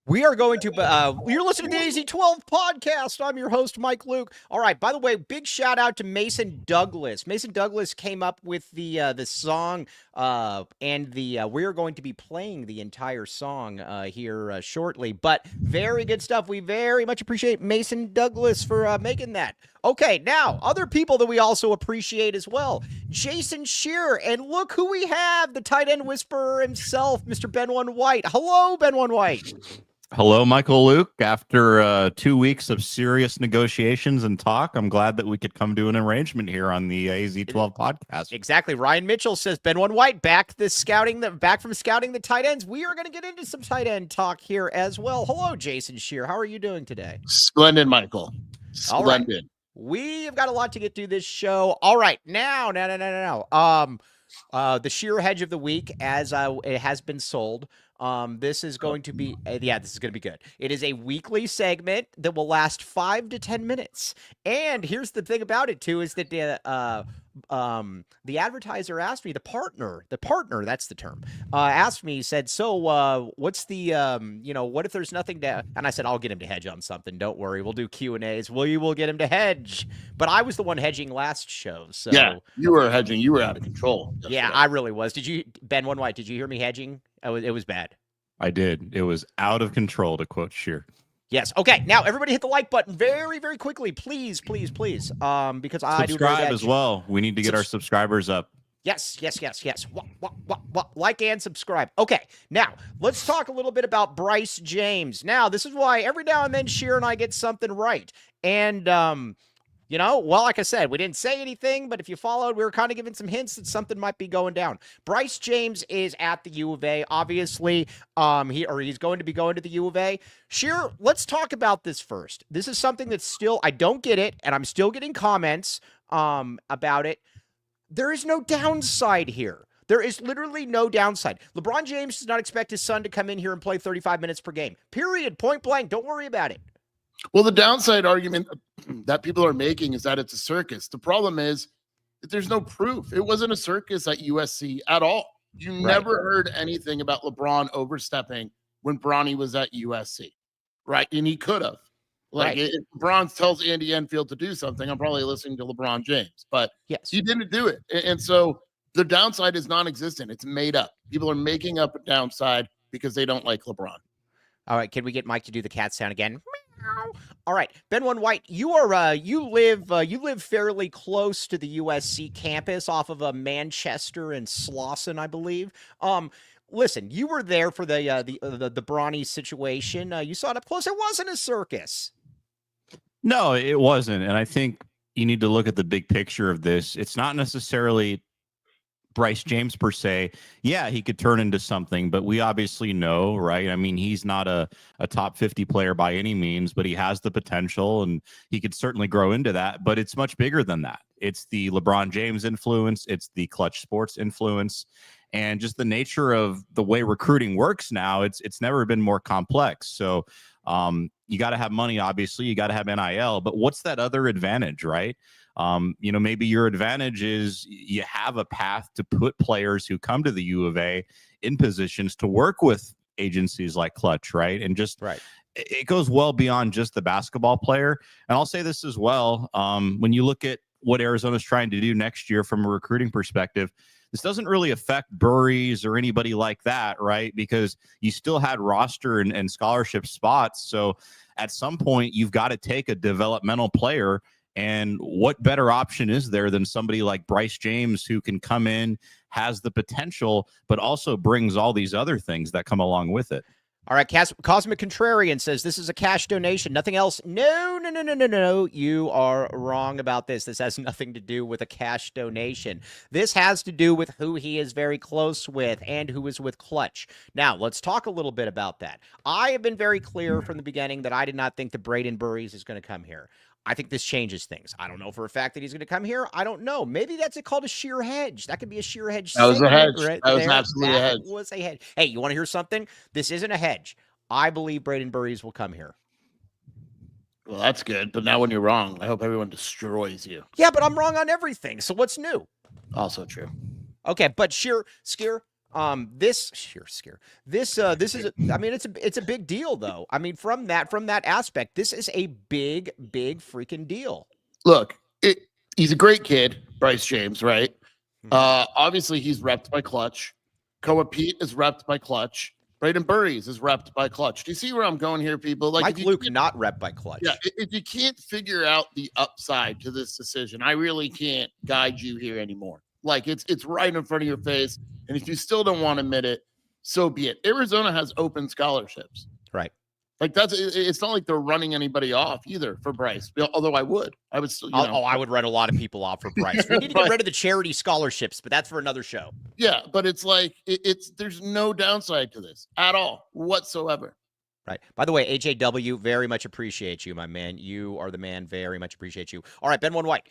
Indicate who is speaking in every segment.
Speaker 1: We are going to, you're listening to the AZ12 podcast. I'm your host, Mike Luke. All right, by the way, big shout out to Mason Douglas. Mason Douglas came up with the song, and we are going to be playing the entire song here shortly. But very good stuff. We very much appreciate Mason Douglas for making that. Okay, now, other people that we also appreciate as well. Jason Shearer, and look who we have, the tight end whisperer himself, Mr. Ben One White. Hello, Ben One White.
Speaker 2: Hello, Michael Luke. After 2 weeks of serious negotiations and talk, I'm glad that we could come to an arrangement here on the AZ12 podcast.
Speaker 1: Exactly. Ryan Mitchell says Ben One White back from scouting the tight ends. We are going to get into some tight end talk here as well. Hello, Jason Shearer. How are you doing today?
Speaker 3: Splendid, Michael.
Speaker 1: All right.
Speaker 3: Splendid.
Speaker 1: We've got a lot to get through this show. All right. Now. The Shearer Hedge of the Week, as it has been sold. This is going to be, this is going to be good. It is a weekly segment that will last 5 to 10 minutes. And here's the thing about it too, is that the advertiser asked me, the partner, that's the term, asked me, he said, so, what's the, what if there's nothing to, and I said, I'll get him to hedge on something. Don't worry. We'll do Q&As. We will get him to hedge. But I was the one hedging last show. So
Speaker 3: yeah, you were hedging. You were out of control.
Speaker 1: Yeah, I really was. Ben One White, did you hear me hedging? It was bad.
Speaker 2: I did. It was out of control, to quote Shearer.
Speaker 1: Yes. Okay. Now, everybody hit the like button very, very quickly. Please. Because I do
Speaker 2: subscribe as well. We need to get our subscribers up.
Speaker 1: Yes. Like and subscribe. Okay. Now, let's talk a little bit about Bryce James. Now, this is why every now and then Shearer and I get something right. And, like I said, we didn't say anything, but if you followed, we were kind of giving some hints that something might be going down. Bryce James is at the U of A, obviously. He's going to be going to the U of A. Shearer, let's talk about this first. This is something that's still, I don't get it, and I'm still getting comments about it. There is no downside here. There is literally no downside. LeBron James does not expect his son to come in here and play 35 minutes per game. Period. Point blank. Don't worry about it.
Speaker 3: Well, the downside argument that people are making is that it's a circus. The problem is that there's no proof. It wasn't a circus at USC at all. You never heard anything about LeBron overstepping when Bronny was at USC, right? And he could have. If LeBron tells Andy Enfield to do something, I'm probably listening to LeBron James. But
Speaker 1: yes,
Speaker 3: he didn't do it. And so the downside is non-existent. It's made up. People are making up a downside because they don't like LeBron.
Speaker 1: All right, can we get Mike to do the cat sound again? All right, Ben One White, you live fairly close to the USC campus off of Manchester and Slauson, I believe. Listen, you were there for the Bronny situation. You saw it up close. It wasn't a circus.
Speaker 2: No, it wasn't, and I think you need to look at the big picture of this. It's not necessarily Bryce James per se. Yeah, he could turn into something, but we obviously know, right? I mean, he's not a top 50 player by any means, but he has the potential and he could certainly grow into that. But it's much bigger than that. It's the LeBron James influence. It's the Clutch Sports influence. And just the nature of the way recruiting works now, it's never been more complex. So you got to have money, obviously. You got to have NIL. But what's that other advantage, right? Maybe your advantage is you have a path to put players who come to the U of A in positions to work with agencies like Clutch, right? And just it goes well beyond just the basketball player. And I'll say this as well. When you look at what Arizona's trying to do next year from a recruiting perspective, this doesn't really affect Burries or anybody like that, right? Because you still had roster and scholarship spots. So at some point, you've got to take a developmental player. And what better option is there than somebody like Bryce James who can come in, has the potential, but also brings all these other things that come along with it?
Speaker 1: All right, Cosmic Contrarian says this is a cash donation, nothing else. No. You are wrong about this. This has nothing to do with a cash donation. This has to do with who he is very close with and who is with Clutch. Now, let's talk a little bit about that. I have been very clear from the beginning that I did not think that Braden Burries is going to come here. I think this changes things. I don't know for a fact that he's going to come here. I don't know. Maybe that's called a sheer hedge. That could be a sheer hedge.
Speaker 3: That was a hedge.
Speaker 1: Right
Speaker 3: that was absolutely a hedge.
Speaker 1: That was a hedge. Hey, you want to hear something? This isn't a hedge. I believe Braden Burries will come here.
Speaker 3: Well, that's good. But now when you're wrong, I hope everyone destroys you.
Speaker 1: Yeah, but I'm wrong on everything. So what's new?
Speaker 3: Also true.
Speaker 1: Okay, but Skier, This this is I mean it's a big deal though. I mean from that aspect, this is a big freaking deal.
Speaker 3: Look, he's a great kid, Bryce James, right?
Speaker 1: Mhm.
Speaker 3: Obviously he's repped by Clutch. Koa Pete is repped by Clutch. Braden Burries is repped by Clutch. Do you see where I'm going here, people? Like
Speaker 1: Mike Luke not rep by Clutch.
Speaker 3: Yeah, if you can't figure out the upside to this decision, I really can't guide you here anymore. Like it's right in front of your face, and if you still don't want to admit it, so be it. Arizona has open scholarships.
Speaker 1: Right.
Speaker 3: Like it's not like they're running anybody off either for Bryce. Although I would still,
Speaker 1: I would run a lot of people off for Bryce. We need to get rid of the charity scholarships, but that's for another show.
Speaker 3: Yeah, but it's like there's no downside to this at all whatsoever.
Speaker 1: Right. By the way, AJW, very much appreciate you, my man. You are the man. Very much appreciate you. All right, Ben One White.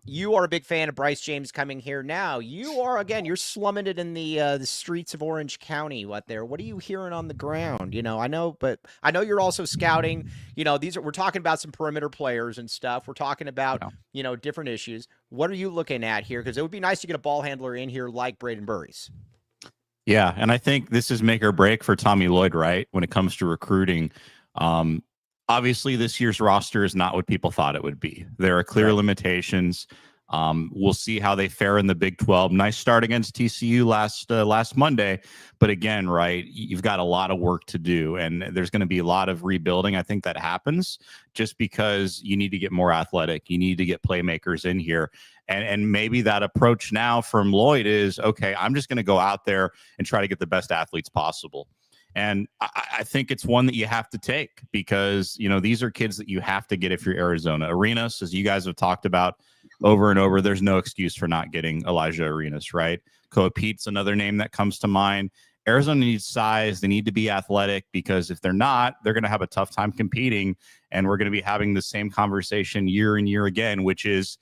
Speaker 1: You are a big fan of Bryce James coming here now. You are you're slumming it in the streets of Orange County. What are you hearing on the ground? I know you're also scouting. We're talking about some perimeter players and stuff. We're talking about different issues. What are you looking at here? Because it would be nice to get a ball handler in here like Braden Burries.
Speaker 2: Yeah, and I think this is make or break for Tommy Lloyd, right? When it comes to recruiting. Obviously, this year's roster is not what people thought it would be. There are clear limitations. We'll see how they fare in the Big 12. Nice start against TCU last Monday. But again, right, you've got a lot of work to do, and there's going to be a lot of rebuilding. I think that happens just because you need to get more athletic. You need to get playmakers in here. And maybe that approach now from Lloyd is, okay, I'm just going to go out there and try to get the best athletes possible. And I think it's one that you have to take because, these are kids that you have to get if you're Arizona. Arenas, as you guys have talked about over and over, there's no excuse for not getting Elijah Arenas, right? Koa Pete's another name that comes to mind. Arizona needs size. They need to be athletic because if they're not, they're going to have a tough time competing. And we're going to be having the same conversation year and year again, which is,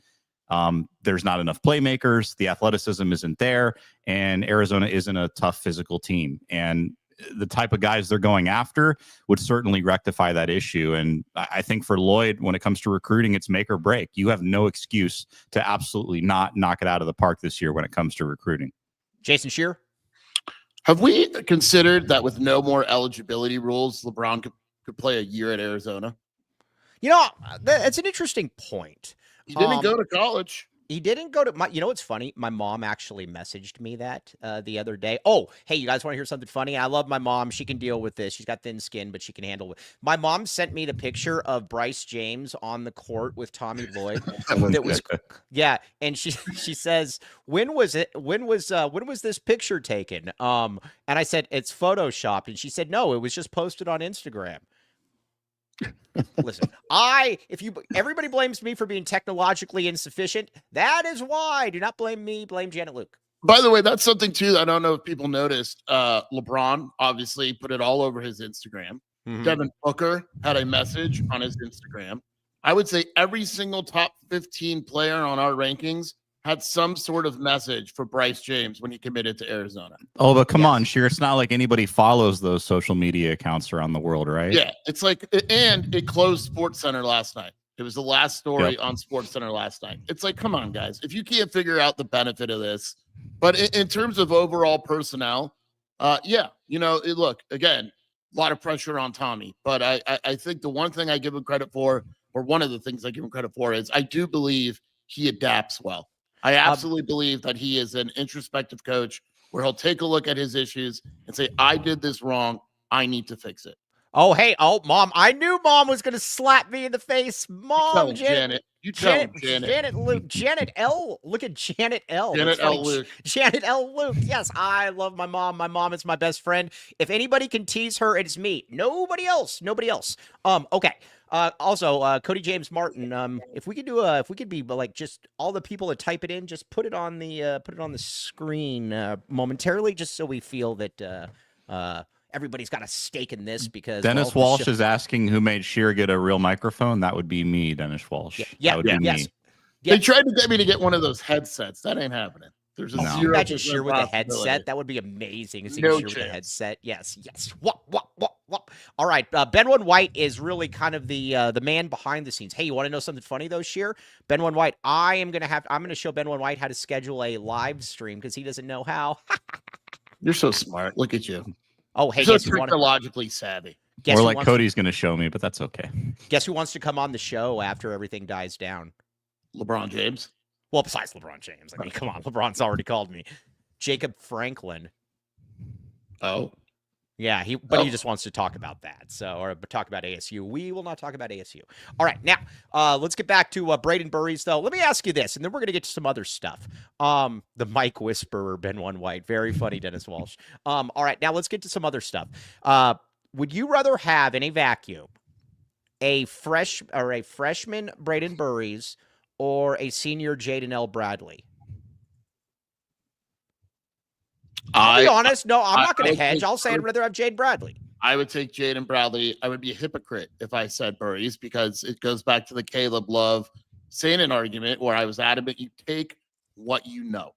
Speaker 2: there's not enough playmakers. The athleticism isn't there, and Arizona isn't a tough physical team. And the type of guys they're going after would certainly rectify that issue. And I think for Lloyd, when it comes to recruiting, it's make or break. You have no excuse to absolutely not knock it out of the park this year when it comes to recruiting.
Speaker 1: Jason Shearer?
Speaker 3: Have we considered that with no more eligibility rules, LeBron could play a year at Arizona?
Speaker 1: That's an interesting point.
Speaker 3: He didn't go to college.
Speaker 1: He didn't go to what's funny? My mom actually messaged me that the other day. Oh, hey, you guys want to hear something funny? I love my mom. She can deal with this. She's got thin skin, but she can handle it. My mom sent me the picture of Bryce James on the court with Tommy Lloyd. That was yeah, and she says, "When was it? When was this picture taken?" And I said, "It's photoshopped." And she said, "No, it was just posted on Instagram." Listen, everybody blames me for being technologically insufficient. That is why. Do not blame me. Blame Janet Luke.
Speaker 3: By the way, that's something too. I don't know if people noticed. LeBron obviously put it all over his Instagram. Mm-hmm. Devin Booker had a message on his Instagram. I would say every single top 15 player on our rankings had some sort of message for Bryce James when he committed to Arizona.
Speaker 2: Oh, but come on, Sheer. It's not like anybody follows those social media accounts around the world, right?
Speaker 3: Yeah, it's like, and it closed SportsCenter last night. It was the last story on SportsCenter last night. It's like, come on, guys. If you can't figure out the benefit of this, but in terms of overall personnel, look, again, a lot of pressure on Tommy. But I think the one thing I give him credit for, or one of the things I give him credit for, is I do believe he adapts well. I absolutely believe that he is an introspective coach where he'll take a look at his issues and say, I did this wrong. I need to fix it.
Speaker 1: Oh, hey. Oh, Mom. I knew Mom was going to slap me in the face. Mom,
Speaker 3: Janet.
Speaker 1: Janet L. Look at Janet L.
Speaker 3: Janet L. Luke.
Speaker 1: Janet L. Luke. Yes, I love my mom. My mom is my best friend. If anybody can tease her, it's me. Nobody else. Okay. Also, Cody James Martin. If we could be like just all the people that type it in, just put it on the screen momentarily, just so we feel that everybody's got a stake in this. Because
Speaker 2: Dennis Walsh is asking who made Sheer get a real microphone. That would be me, Dennis Walsh.
Speaker 1: Yeah,
Speaker 2: that would be me.
Speaker 3: They tried to get me to get one of those headsets. That ain't happening. There's a 0%
Speaker 1: imagine Sheer with a headset. That would be amazing.
Speaker 3: No
Speaker 1: Sheer with a headset. Yes. What? All right. Ben One White is really kind of the man behind the scenes. Hey, you want to know something funny though, Sheer? Ben One White. I'm gonna show Ben One White how to schedule a live stream because he doesn't know how.
Speaker 3: You're so smart. Look at you.
Speaker 1: Oh, hey,
Speaker 3: You're
Speaker 1: guess
Speaker 3: so
Speaker 1: who,
Speaker 3: technologically savvy.
Speaker 1: guess
Speaker 2: Or
Speaker 1: who
Speaker 2: like
Speaker 1: wants
Speaker 2: Cody's going to show me, but that's okay.
Speaker 1: guess who wants to come on the show after everything dies down?
Speaker 3: LeBron James.
Speaker 1: Well, besides LeBron James. I mean, come on. LeBron's already called me. Jacob Franklin.
Speaker 3: Oh.
Speaker 1: Yeah, he just wants to talk about that. So, or talk about ASU. We will not talk about ASU. All right, now let's get back to Braden Burries, though. Let me ask you this, and then we're going to get to some other stuff. The Mike Whisperer, Ben One White, very funny, Dennis Walsh. All right, now let's get to some other stuff. Would you rather have in a vacuum a freshman Braden Burries or a senior Jaden L. Bradley? I'll be honest. No, I'm not going to hedge. I'll say I'd rather have Jaden Bradley.
Speaker 3: I would take Jaden Bradley. I would be a hypocrite if I said Burries because it goes back to the Caleb Love Sainin argument where I was adamant you take what you know.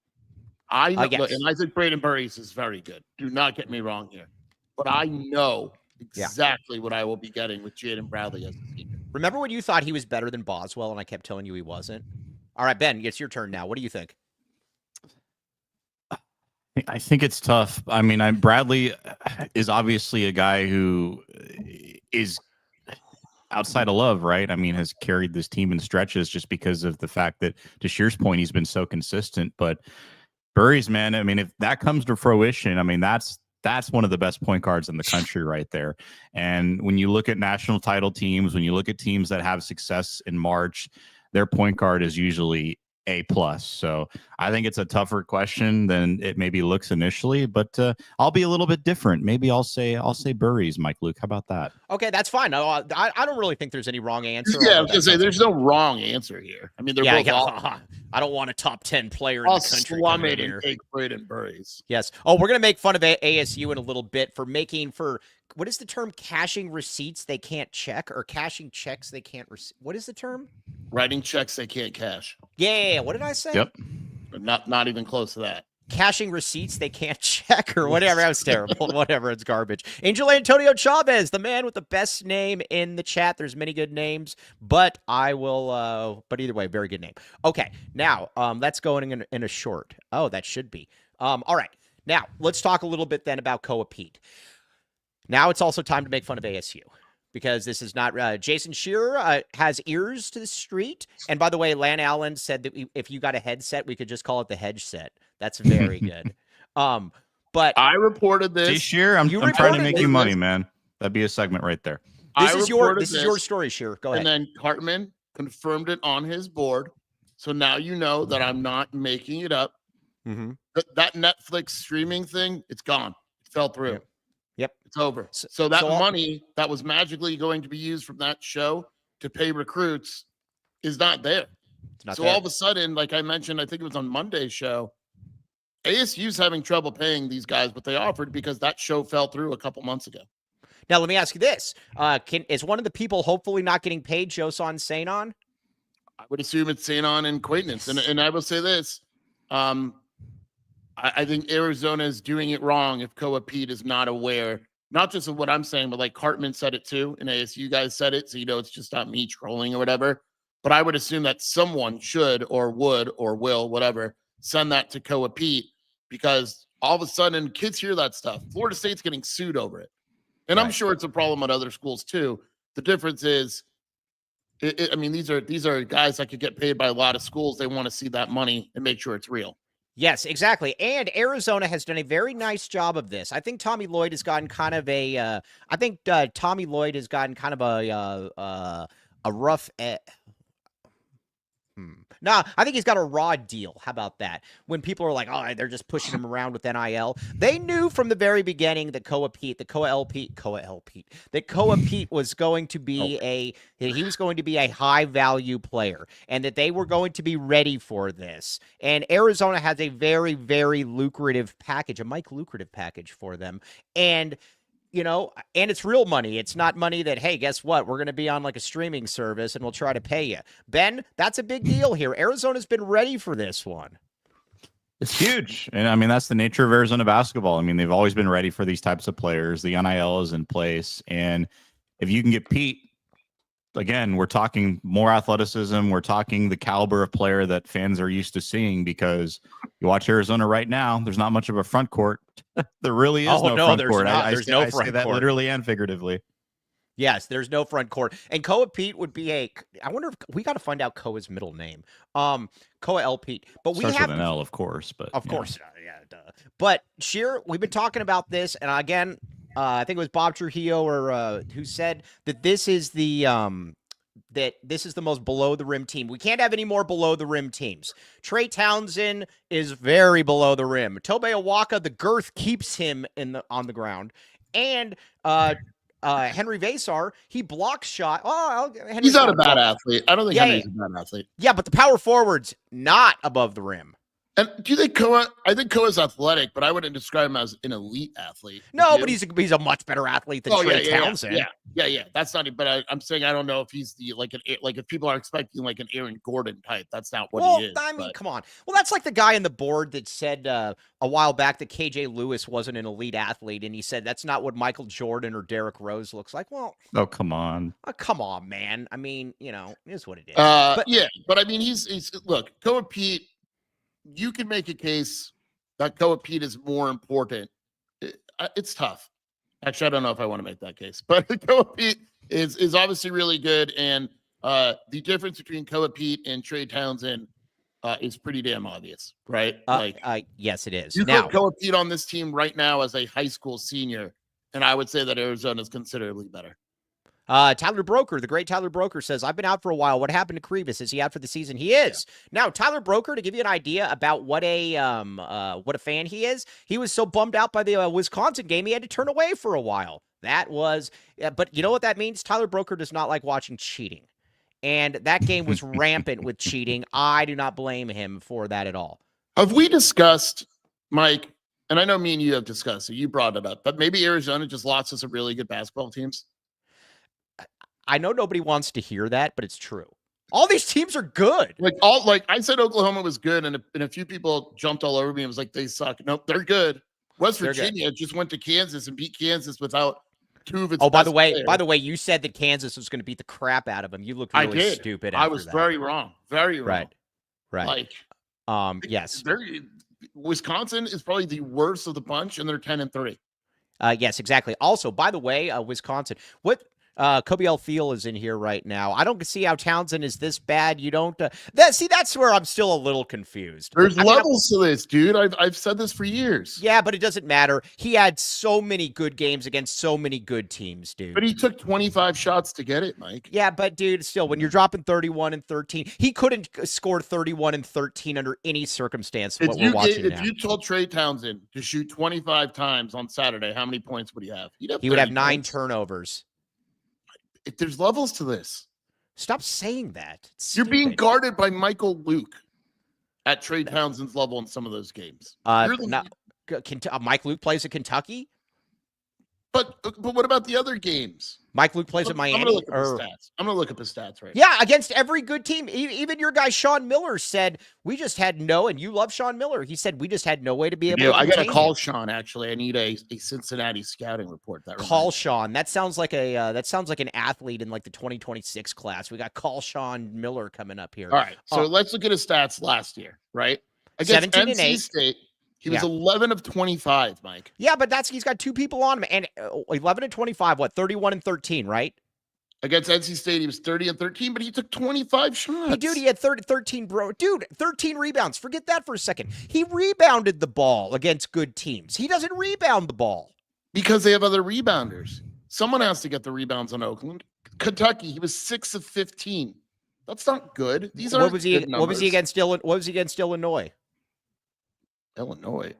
Speaker 3: I know, and I think Braden Burries is very good. Do not get me wrong here. But I know exactly what I will be getting with Jaden Bradley as a senior.
Speaker 1: Remember when you thought he was better than Boswell and I kept telling you he wasn't? All right, Ben, it's your turn now. What do you think?
Speaker 2: I think it's tough. I mean, Bradley is obviously a guy who is outside of Love, right? I mean, has carried this team in stretches just because of the fact that, to Shear's point, he's been so consistent. But Burries, man, I mean, if that comes to fruition, I mean, that's one of the best point guards in the country right there. And when you look at national title teams, when you look at teams that have success in March, their point guard is usually A+. So I think it's a tougher question than it maybe looks initially, but I'll be a little bit different. Maybe I'll say Burries, Mike Luke. How about that?
Speaker 1: Okay, that's fine. No, I don't really think there's any wrong answer.
Speaker 3: Yeah, I was gonna say there's no wrong answer here. I mean, they're both all.
Speaker 1: I don't want a top 10 player in the country.
Speaker 3: I'll slum it and take Braden Burries.
Speaker 1: Yes. Oh, we're gonna make fun of ASU in a little bit for what is the term? Cashing receipts they can't check, or cashing checks they can't receive. What is the term?
Speaker 3: Writing checks they can't cash.
Speaker 1: Yeah. What did I say?
Speaker 2: Yep.
Speaker 3: Not even close to that.
Speaker 1: Cashing receipts they can't check or whatever. That was terrible. Whatever. It's garbage. Angel Antonio Chavez, the man with the best name in the chat. There's many good names, but I will. But either way, very good name. Okay. Now, that's going in a short. Oh, that should be. All right. Now, let's talk a little bit then about Koa Pete. Now it's also time to make fun of ASU. Because this is not Jason Shearer has ears to the street. And by the way, Lan Allen said that if you got a headset, we could just call it the Hedge set. That's very good. But
Speaker 3: I reported this.
Speaker 2: See, Shearer, I'm trying to make you money, man. That'd be a segment right there.
Speaker 1: This is your story, Shearer. Go ahead.
Speaker 3: And then Cartman confirmed it on his board. So now you know that I'm not making it up.
Speaker 1: Mm-hmm.
Speaker 3: That Netflix streaming thing, it's gone. It fell through.
Speaker 1: Yep.
Speaker 3: It's over. So that money that was magically going to be used from that show to pay recruits is not there. All of a sudden, like I mentioned, I think it was on Monday's show, ASU's having trouble paying these guys what they offered because that show fell through a couple months ago.
Speaker 1: Now, let me ask you this. Is one of the people hopefully not getting paid Joson Sanon?
Speaker 3: I would assume it's Sanon and Quaintance. And I will say this. I think Arizona is doing it wrong if Koa Pete is not aware, not just of what I'm saying, but like Cartman said it too, and ASU guys said it, so you know it's just not me trolling or whatever. But I would assume that someone should or would or will, whatever, send that to Koa Pete because all of a sudden kids hear that stuff. Florida State's getting sued over it. And I'm sure it's a problem at other schools too. The difference is, I mean, these are guys that could get paid by a lot of schools. They want to see that money and make sure it's real.
Speaker 1: Yes, exactly. And Arizona has done a very nice job of this. I think Tommy Lloyd has gotten kind of a rough. Nah, I think he's got a raw deal. How about that? When people are like, oh, they're just pushing him around with NIL. They knew from the very beginning that Koa Pete was going to be he was going to be a high value player and that they were going to be ready for this. And Arizona has a very, very lucrative package, a Mike lucrative package for them. And you know, and it's real money. It's not money that, hey, guess what? We're going to be on like a streaming service and we'll try to pay you. Ben, that's a big deal here. Arizona's been ready for this one.
Speaker 2: It's huge. And I mean, that's the nature of Arizona basketball. I mean, they've always been ready for these types of players. The NIL is in place. And if you can get Pete, again, we're talking more athleticism. We're talking the caliber of player that fans are used to seeing, because you watch Arizona right now, there's not much of a front court. There really is no front
Speaker 1: there's
Speaker 2: court.
Speaker 1: not. There's no
Speaker 2: I say
Speaker 1: front
Speaker 2: that
Speaker 1: court.
Speaker 2: literally and figuratively.
Speaker 1: Yes, there's no front court. And Koa Pete would be I wonder if we got to find out Koa's middle name. Koa L. Pete. But we
Speaker 2: Starts
Speaker 1: have
Speaker 2: with an L, of course. But
Speaker 1: of course. Yeah, duh. But Sheer, we've been talking about this, and again, I think it was Bob Trujillo or who said that this is the most below the rim team. We can't have any more below the rim teams. Trey Townsend is very below the rim. Tobe Awaka, the girth keeps him on the ground, and Henry Vasar, he blocks shot.
Speaker 3: He's not a bad athlete. I don't think Henry's a bad athlete.
Speaker 1: Yeah, but the power forward's not above the rim.
Speaker 3: And do you think Koa? I think Koa's athletic, but I wouldn't describe him as an elite athlete.
Speaker 1: No, but he's a much better athlete than Trey Townsend.
Speaker 3: Yeah. That's not it. But I'm saying I don't know if he's like if people are expecting like an Aaron Gordon type. That's not what he is.
Speaker 1: I mean, come on. Well, that's like the guy on the board that said a while back that KJ Lewis wasn't an elite athlete, and he said that's not what Michael Jordan or Derrick Rose looks like. Well,
Speaker 2: come on,
Speaker 1: man. I mean, it is what it is.
Speaker 3: But I mean, he's look, Koa Pete. You can make a case that Koa Pete is more important. It's tough. Actually, I don't know if I want to make that case, but Koa Pete is obviously really good, and the difference between Koa Pete and Trey Townsend is pretty damn obvious, right?
Speaker 1: Yes, it is.
Speaker 3: You
Speaker 1: now,
Speaker 3: put Koa Pete on this team right now as a high school senior, and I would say that Arizona is considerably better.
Speaker 1: Tyler Broker, the great Tyler Broker, says, I've been out for a while. What happened to Kribis? Is he out for the season? He is. Yeah. Now, Tyler Broker, to give you an idea about what a fan he is, he was so bummed out by the Wisconsin game, he had to turn away for a while. But you know what that means? Tyler Broker does not like watching cheating. And that game was rampant with cheating. I do not blame him for that at all.
Speaker 3: Have we discussed, Mike, and I know me and you have discussed it, you brought it up, but maybe Arizona just lost to some really good basketball teams?
Speaker 1: I know nobody wants to hear that, but it's true. All these teams are good.
Speaker 3: Like I said, Oklahoma was good, and a few people jumped all over me and was like, they suck. Nope, they're good. West Virginia just went to Kansas and beat Kansas without two of its.
Speaker 1: By the way, you said that Kansas was going to beat the crap out of them. You looked really stupid.
Speaker 3: I was very wrong. Very wrong.
Speaker 1: Right. Yes.
Speaker 3: Wisconsin is probably the worst of the bunch, and they're 10-3.
Speaker 1: Yes, exactly. Also, by the way, Wisconsin. Kobe L. Thiel is in here right now. I don't see how Townsend is this bad. You don't that's where I'm still a little confused.
Speaker 3: There's levels to this, dude. I've said this for years.
Speaker 1: Yeah, but it doesn't matter. He had so many good games against so many good teams, dude.
Speaker 3: But he took 25 shots to get it, Mike.
Speaker 1: Yeah, but dude, still, when you're dropping 31 and 13, he couldn't score 31 and 13 under any circumstance.
Speaker 3: If you told Trey Townsend to shoot 25 times on Saturday, how many points would he have?
Speaker 1: He would have 9 turnovers.
Speaker 3: If there's levels to this.
Speaker 1: Stop saying that.
Speaker 3: You're being guarded by Michael Luke at Trey Townsend's level in some of those games.
Speaker 1: Mike Luke plays at Kentucky.
Speaker 3: But what about the other games?
Speaker 1: Mike Luke plays at Miami.
Speaker 3: I'm going to look up the stats right
Speaker 1: now. Yeah, against every good team. Even your guy Sean Miller said, we just had and you love Sean Miller. He said, we just had no way to be able to.
Speaker 3: I got to call Sean, actually. I need a Cincinnati scouting report.
Speaker 1: Sean. That sounds like an athlete in like the 2026 class. We got call Sean Miller coming up here.
Speaker 3: All right. So let's look at his stats last year, right? Against
Speaker 1: 17
Speaker 3: NC
Speaker 1: and 8.
Speaker 3: State. He was 11 of 25, Mike.
Speaker 1: Yeah, but he's got 2 people on him. And 11 and 25, 31 and 13, right?
Speaker 3: Against NC State, he was 30 and 13, but he took 25 shots.
Speaker 1: He had 13, bro. Dude, 13 rebounds. Forget that for a second. He rebounded the ball against good teams. He doesn't rebound the ball.
Speaker 3: Because they have other rebounders. Someone has to get the rebounds on Oakland. Kentucky, he was 6 of 15. That's not good. These are
Speaker 1: What was he against Illinois?
Speaker 3: Illinois,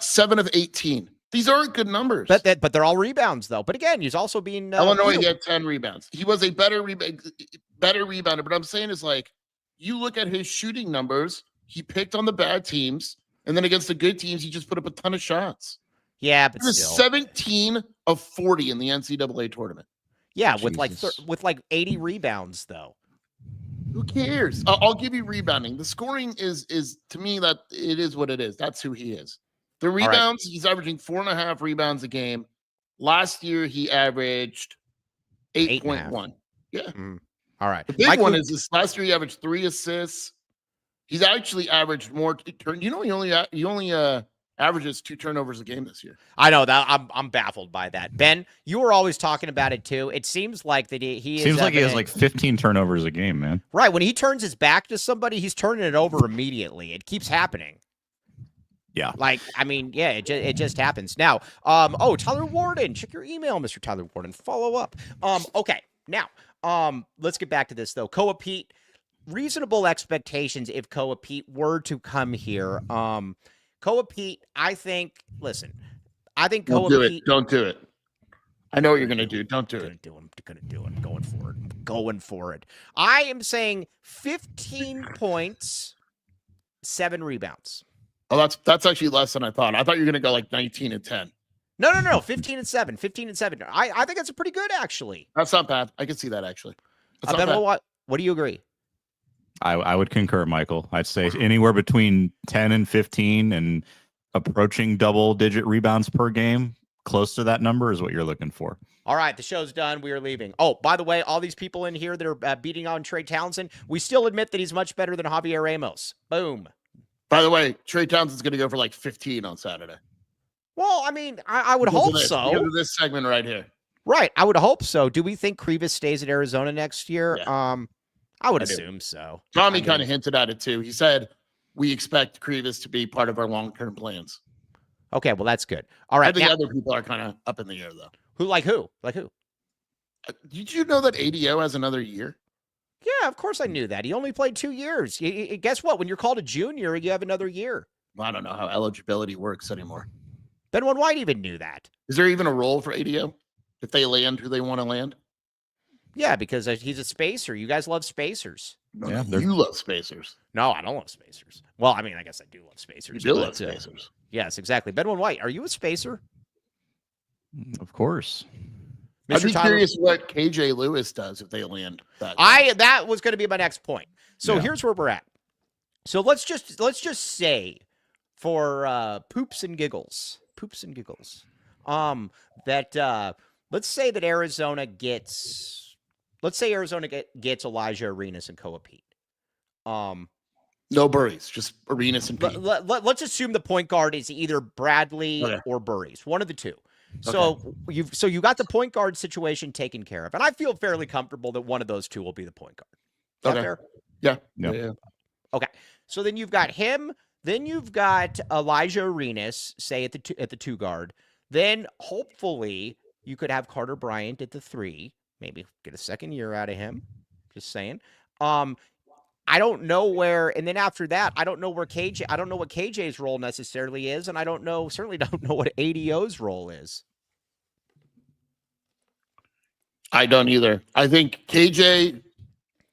Speaker 3: 7 of 18. These aren't good numbers.
Speaker 1: But they're all rebounds, though. But again, he's also being
Speaker 3: Illinois. He had 10 rebounds. He was a better rebounder. But I'm saying is like, you look at his shooting numbers. He picked on the bad teams, and then against the good teams, he just put up a ton of shots.
Speaker 1: Yeah, but
Speaker 3: he was 17 of 40 in the NCAA tournament.
Speaker 1: Yeah, with like 80 rebounds, though.
Speaker 3: Who cares? I'll give you rebounding. The scoring is to me that it is what it is. That's who he is. The rebounds, he's averaging 4.5 rebounds a game. Last year, he averaged 8.1. Yeah.
Speaker 1: All right.
Speaker 3: The big
Speaker 1: Mike
Speaker 3: one
Speaker 1: Luke-
Speaker 3: is this last year he averaged 3 assists. He's actually averaged more turn. You know, he only averages 2 turnovers a game this year.
Speaker 1: I know that I'm baffled by that. Ben, you were always talking about it too. It seems like that he
Speaker 2: Seems like he has like 15 turnovers a game, man.
Speaker 1: right. When he turns his back to somebody, he's turning it over immediately. It keeps happening.
Speaker 2: Yeah.
Speaker 1: Like, I mean, yeah, it just happens. Now, Tyler Warden, check your email, Mr. Tyler Warden. Follow up. Okay. Now, let's get back to this though. Koa Pete, reasonable expectations if Koa Pete were to come here. Koa Pete, I think
Speaker 3: Don't
Speaker 1: Koa
Speaker 3: do
Speaker 1: Pete.
Speaker 3: it. Don't do it. I know what you're gonna do. Don't do it.
Speaker 1: Gonna do it. I'm going for it. I'm going for it. I am saying 15 points, 7 rebounds.
Speaker 3: Oh, that's actually less than I thought. I thought you were gonna go like 19 and 10.
Speaker 1: No. 15 and 7. 15 and 7. I think that's a pretty good actually.
Speaker 3: That's not bad. I can see that actually. That's not
Speaker 1: Ben,
Speaker 3: bad.
Speaker 1: what do you agree?
Speaker 2: I would concur, Michael. I'd say anywhere between 10 and 15 and approaching double-digit rebounds per game. Close to that number is what you're looking for.
Speaker 1: All right, the show's done. We are leaving. Oh, by the way, all these people in here that are beating on Trey Townsend, we still admit that he's much better than Javier Ramos. Boom.
Speaker 3: By the way, Trey Townsend's gonna go for like 15 on Saturday.
Speaker 1: Well, I mean, I would hope so.
Speaker 3: Because of this segment right here.
Speaker 1: Right, I would hope so. Do we think Krivas stays at Arizona next year?
Speaker 3: Yeah.
Speaker 1: I would
Speaker 3: I do.
Speaker 1: assume so.
Speaker 3: Tommy kind of hinted at it too. He said we expect Krivas to be part of our long-term plans.
Speaker 1: Okay, well that's good. All right,
Speaker 3: I think
Speaker 1: now,
Speaker 3: other people are kind of up in the air though.
Speaker 1: who? Like who?
Speaker 3: Did you know that ADO has another year?
Speaker 1: Yeah, of course I knew that. He only played 2 years. Guess what? When you're called a junior, you have another year.
Speaker 3: Well, I don't know how eligibility works anymore.
Speaker 1: Ben White even knew that.
Speaker 3: Is there even a role for ADO if they land who they want to land?
Speaker 1: Yeah, because he's a spacer. You guys love spacers.
Speaker 3: No,
Speaker 2: Yeah,
Speaker 3: you love spacers.
Speaker 1: No, I don't love spacers. Well, I mean, I guess I do love spacers.
Speaker 3: You do
Speaker 1: but,
Speaker 3: love spacers.
Speaker 1: Yes, exactly. Ben White, are you a spacer?
Speaker 2: Of course.
Speaker 3: I'd be
Speaker 1: Tyler-
Speaker 3: curious what KJ Lewis does if they land that.
Speaker 1: That was going to be my next point. So
Speaker 2: Yeah.
Speaker 1: here's where we're at. So let's just say for poops and giggles, that let's say that Arizona gets Elijah Arenas and Koa Pete.
Speaker 3: No Burries, just Arenas and Pete.
Speaker 1: Let's assume the point guard is either Bradley or Burries, one of the two. So you got the point guard situation taken care of, and I feel fairly comfortable that one of those two will be the point guard. Is that fair?
Speaker 3: Yeah.
Speaker 1: Okay. So then you've got him. Then you've got Elijah Arenas, say at the 2 guard. Then hopefully you could have Carter Bryant at the 3. Maybe get a second year out of him. Just saying. I don't know where, and then after that, I don't know what KJ's role necessarily is, and certainly don't know what ADO's role is.
Speaker 3: I don't either. I think KJ,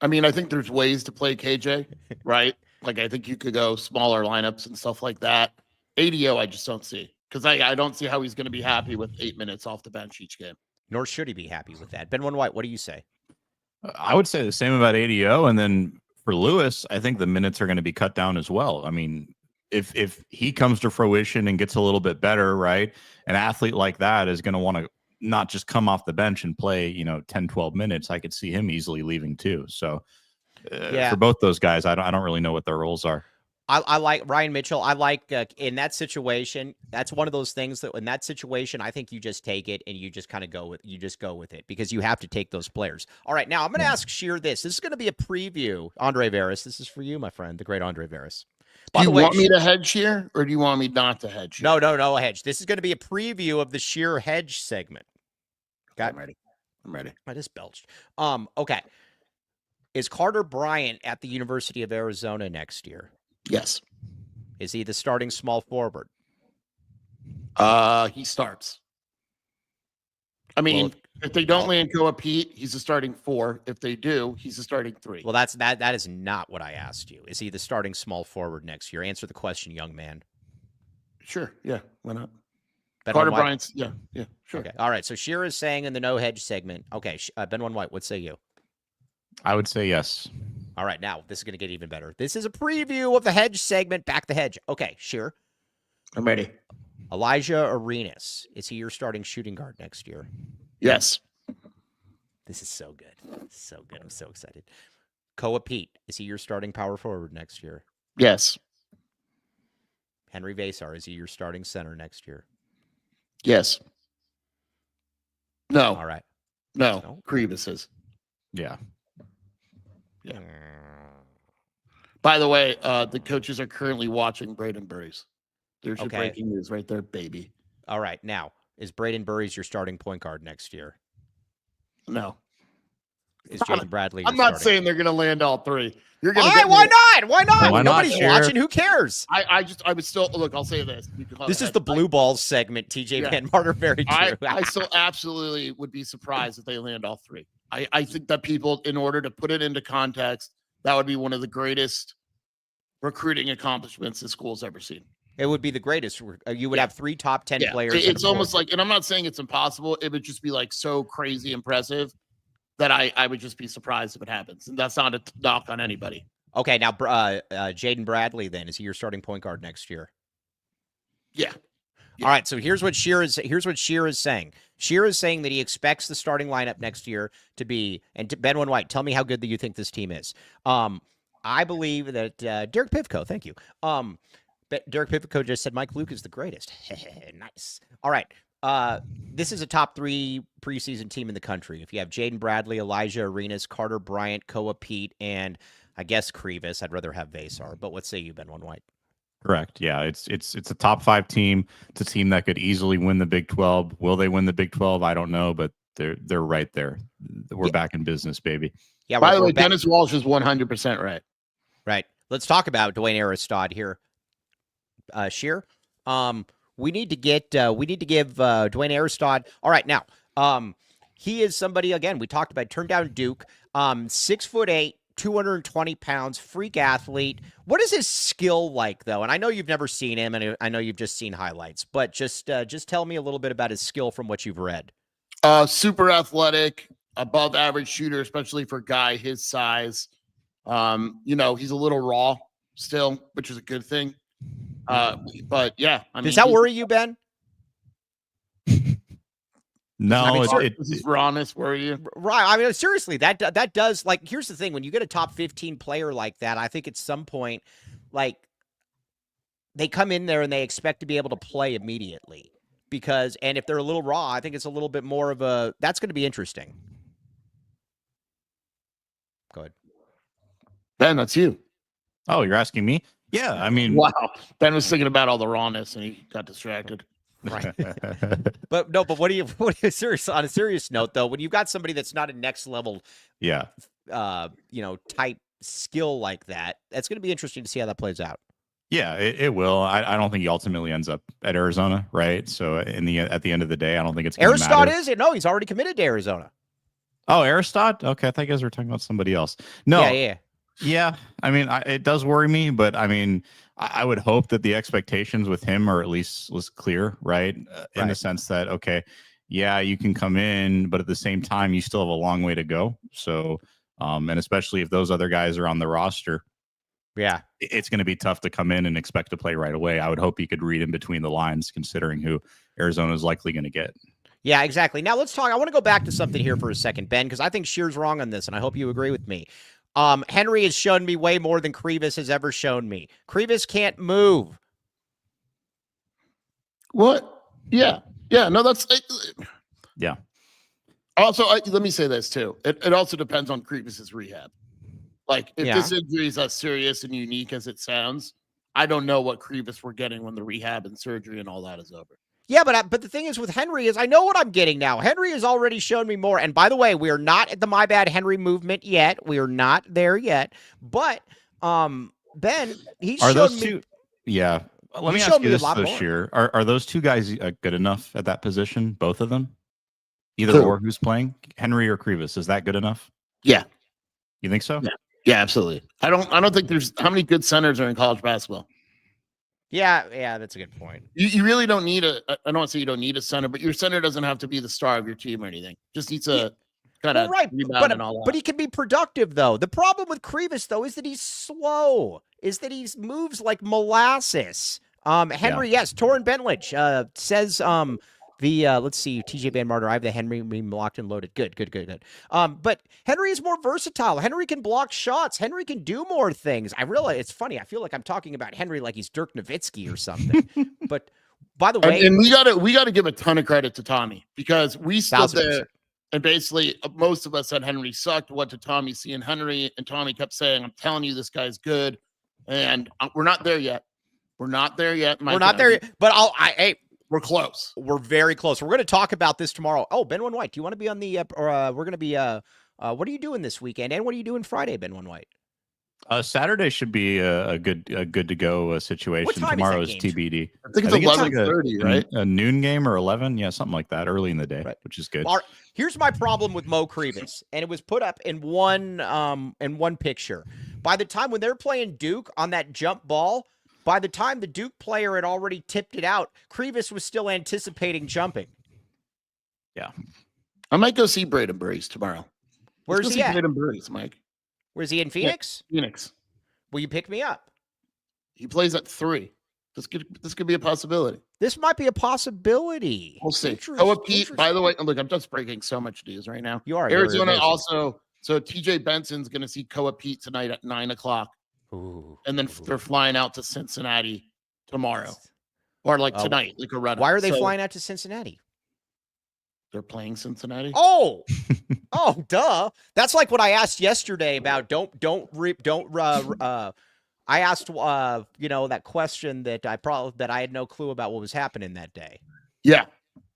Speaker 3: I think there's ways to play KJ, right? Like, I think you could go smaller lineups and stuff like that. ADO, I just don't see, because I don't see how he's going to be happy with 8 minutes off the bench each game.
Speaker 1: Nor should he be happy with that. Ben White, what do you say?
Speaker 2: I would say the same about ADO, and then for Lewis, I think the minutes are going to be cut down as well. I mean, if he comes to fruition and gets a little bit better, right? An athlete like that is going to want to not just come off the bench and play, 10, 12 minutes. I could see him easily leaving too. So for both those guys, I don't really know what their roles are.
Speaker 1: I like Ryan Mitchell. I like in that situation. That's one of those things that in that situation, I think you just take it and you just kind of go with it because you have to take those players. All right, now I'm going to ask Sheer this. This is going to be a preview. Andre Veras, this is for you, my friend, the great Andre Veras.
Speaker 3: Do you want me to hedge here, or do you want me not to hedge here?
Speaker 1: No, hedge. This is going to be a preview of the Sheer hedge segment.
Speaker 3: I'm ready.
Speaker 1: I just belched. Okay. Is Carter Bryant at the University of Arizona next year?
Speaker 3: Yes.
Speaker 1: Is he the starting small forward?
Speaker 3: He starts. If they don't land Koa Pete, he's a starting 4. If they do, he's a starting 3.
Speaker 1: Well, that is not what I asked you. Is he the starting small forward next year? Answer the question, young man.
Speaker 3: Sure. Yeah. Why not?
Speaker 1: Carter
Speaker 3: Bryant's. Yeah. Sure.
Speaker 1: Okay. All right. So Sheer is saying in the no hedge segment. Okay. Ben White, what say you?
Speaker 2: I would say yes.
Speaker 1: All right. Now this is going to get even better. This is a preview of the hedge segment. Back the hedge. Okay. Sheer.
Speaker 3: I'm ready.
Speaker 1: Elijah Arenas. Is he your starting shooting guard next year?
Speaker 3: Yes.
Speaker 1: This is so good. So good. I'm so excited. Koa Pete, is he your starting power forward next year?
Speaker 3: Yes.
Speaker 1: Henry Vasar, is he your starting center next year?
Speaker 3: Yes. No.
Speaker 1: All right.
Speaker 3: No. Krivas is.
Speaker 2: Yeah.
Speaker 3: Yeah. By the way, the coaches are currently watching Braden Burries. There's your breaking news right there, baby.
Speaker 1: All right. Now, is Braden Burries your starting point guard next year?
Speaker 3: No.
Speaker 1: Is Jaden Bradley
Speaker 3: I'm not saying they're going to land all three. You're going
Speaker 1: to. Why not? Why not?
Speaker 2: Why not?
Speaker 1: Nobody's watching. Who cares?
Speaker 3: I would still look. I'll say this.
Speaker 1: This is the blue balls segment. TJ Van Martyr, very true.
Speaker 3: I still absolutely would be surprised if they land all three. I think that people, in order to put it into context, that would be one of the greatest recruiting accomplishments the school's ever seen.
Speaker 1: It would be the greatest. You would have 3 top 10 players.
Speaker 3: It's almost like, and I'm not saying it's impossible. It would just be like so crazy impressive that I would just be surprised if it happens. And that's not a knock on anybody.
Speaker 1: Okay, now Jaden Bradley, then, is he your starting point guard next year?
Speaker 3: Yeah.
Speaker 1: All right, so here's what Shear is saying. Shear is saying that he expects the starting lineup next year to be, and Ben White, tell me how good that you think this team is. I believe that Derek Pivko, thank you. Derek Pivko just said Mike Luke is the greatest. Nice. All right. This is a top 3 preseason team in the country. If you have Jaden Bradley, Elijah Arenas, Carter Bryant, Koa Pete, and I guess Krivas. I'd rather have Vasar, but what say you, Ben White?
Speaker 2: Correct. Yeah, it's a top 5 team. It's a team that could easily win the Big 12. Will they win the Big 12? I don't know, but they're right there. We're back in business, baby.
Speaker 1: Yeah.
Speaker 3: By the way, Dennis Walsh is 100% right.
Speaker 1: Right. Let's talk about Dwayne Aristod here. Shear. We need to give Dwayne Aristod. All right, now he is somebody, again, we talked about, turned down Duke, 6'8", 220 pounds, freak athlete. What is his skill like, though? And I know you've never seen him, and I know you've just seen highlights, but just tell me a little bit about his skill from what you've read.
Speaker 3: Super athletic, above average shooter, especially for a guy his size. He's a little raw still, which is a good thing. But yeah,
Speaker 1: does that worry you, Ben?
Speaker 2: No,
Speaker 3: does rawness worry you?
Speaker 1: Right. I mean, seriously, that does, like, here's the thing. When you get a top 15 player like that, I think at some point, like, they come in there and they expect to be able to play immediately and if they're a little raw, I think it's a little bit more of that's going to be interesting. Go ahead. Ben,
Speaker 3: that's you.
Speaker 2: Oh, you're asking me? Yeah, I mean,
Speaker 3: wow. Ben was thinking about all the rawness and he got distracted.
Speaker 1: Right. but what do you on a serious note, though, when you've got somebody that's not a next level, type skill like that, that's going to be interesting to see how that plays out.
Speaker 2: Yeah, it will. I don't think he ultimately ends up at Arizona, right? So at the end of the day, I don't think it's
Speaker 1: Aristod is it? No, he's already committed to Arizona.
Speaker 2: Oh, Aristod? Okay, I thought you guys were talking about somebody else. No. Yeah. I mean, it does worry me, but I mean, I would hope that the expectations with him are at least was clear, right? In the sense that, okay, yeah, you can come in, but at the same time, you still have a long way to go. So, and especially if those other guys are on the roster, it's going to be tough to come in and expect to play right away. I would hope he could read in between the lines, considering who Arizona is likely going to get. Yeah,
Speaker 1: exactly. Now let's talk. I want to go back to something here for a second, Ben, because I think Shear's wrong on this, and I hope you agree with me. Henry has shown me way more than Krivas has ever shown me. Krivas can't move.
Speaker 3: What? Yeah. No, that's.
Speaker 2: Yeah.
Speaker 3: Also, let me say this too. It also depends on Krivas' rehab. Like, if this injury is as serious and unique as it sounds, I don't know what Krivas we're getting when the rehab and surgery and all that is over.
Speaker 1: Yeah, but the thing is with Henry is I know what I'm getting now. Henry has already shown me more. And by the way, we are not at the My Bad Henry movement yet. We are not there yet. But Ben, he's
Speaker 2: shown
Speaker 1: those
Speaker 2: me.
Speaker 1: Two,
Speaker 2: yeah. Let me ask you this this year. Are those two guys good enough at that position? Both of them? Either or who's playing? Henry or Krivas? Is that good enough?
Speaker 3: Yeah.
Speaker 2: You think so?
Speaker 3: Yeah, absolutely. I don't think there's how many good centers are in college basketball.
Speaker 1: Yeah, that's a good point.
Speaker 3: You really don't need I don't want to say you don't need a center, but your center doesn't have to be the star of your team or anything. Just needs to kind of rebound and all that.
Speaker 1: But he can be productive, though. The problem with Krivas, though, is that he's slow, is that he moves like molasses. Henry, yes, Torrin Bentledge says Let's see, TJ Van Martyr. I have the Henry meme locked and loaded. Good. But Henry is more versatile. Henry can block shots. Henry can do more things. I realize it's funny. I feel like I'm talking about Henry like he's Dirk Nowitzki or something. But by the way,
Speaker 3: and we gotta give a ton of credit to Tommy, because we stood there and basically most of us said Henry sucked. What did Tommy see in Henry? And Tommy kept saying, "I'm telling you, this guy's good." And we're not there yet. We're not there yet.
Speaker 1: We're not there yet. But hey.
Speaker 3: We're close.
Speaker 1: We're very close. We're going to talk about this tomorrow. Oh, Ben One White, do you want to be on the? We're going to be. What are you doing this weekend? And what are you doing Friday, Ben One White?
Speaker 2: Saturday should be a good to go situation. Tomorrow is TBD.
Speaker 3: I think it's 11:30, right?
Speaker 2: A noon game or 11, yeah, something like that, early in the day, right, which is good.
Speaker 1: All right, here's my problem with Mo Kribis, and it was put up in one picture. By the time when they're playing Duke on that jump ball. By the time the Duke player had already tipped it out, Kribis was still anticipating jumping.
Speaker 2: Yeah.
Speaker 3: I might go see Braden Burries tomorrow.
Speaker 1: Where's he at?
Speaker 3: Braden Burries, Mike.
Speaker 1: Where's he in Phoenix?
Speaker 3: Yeah, Phoenix.
Speaker 1: Will you pick me up?
Speaker 3: He plays at 3. This could be a possibility.
Speaker 1: This might be a possibility.
Speaker 3: We'll see. Koa Pete, by the way, look, I'm just breaking so much news right now.
Speaker 1: You are.
Speaker 3: Arizona also. So TJ Benson's going to see Koa Pete tonight at 9:00.
Speaker 1: Ooh,
Speaker 3: and then they're flying out to Cincinnati tomorrow, or like tonight, like a run.
Speaker 1: Why are they flying out to Cincinnati?
Speaker 3: They're playing Cincinnati.
Speaker 1: Oh, duh. That's like what I asked yesterday about. I asked, that question that I had no clue about what was happening that day.
Speaker 3: Yeah.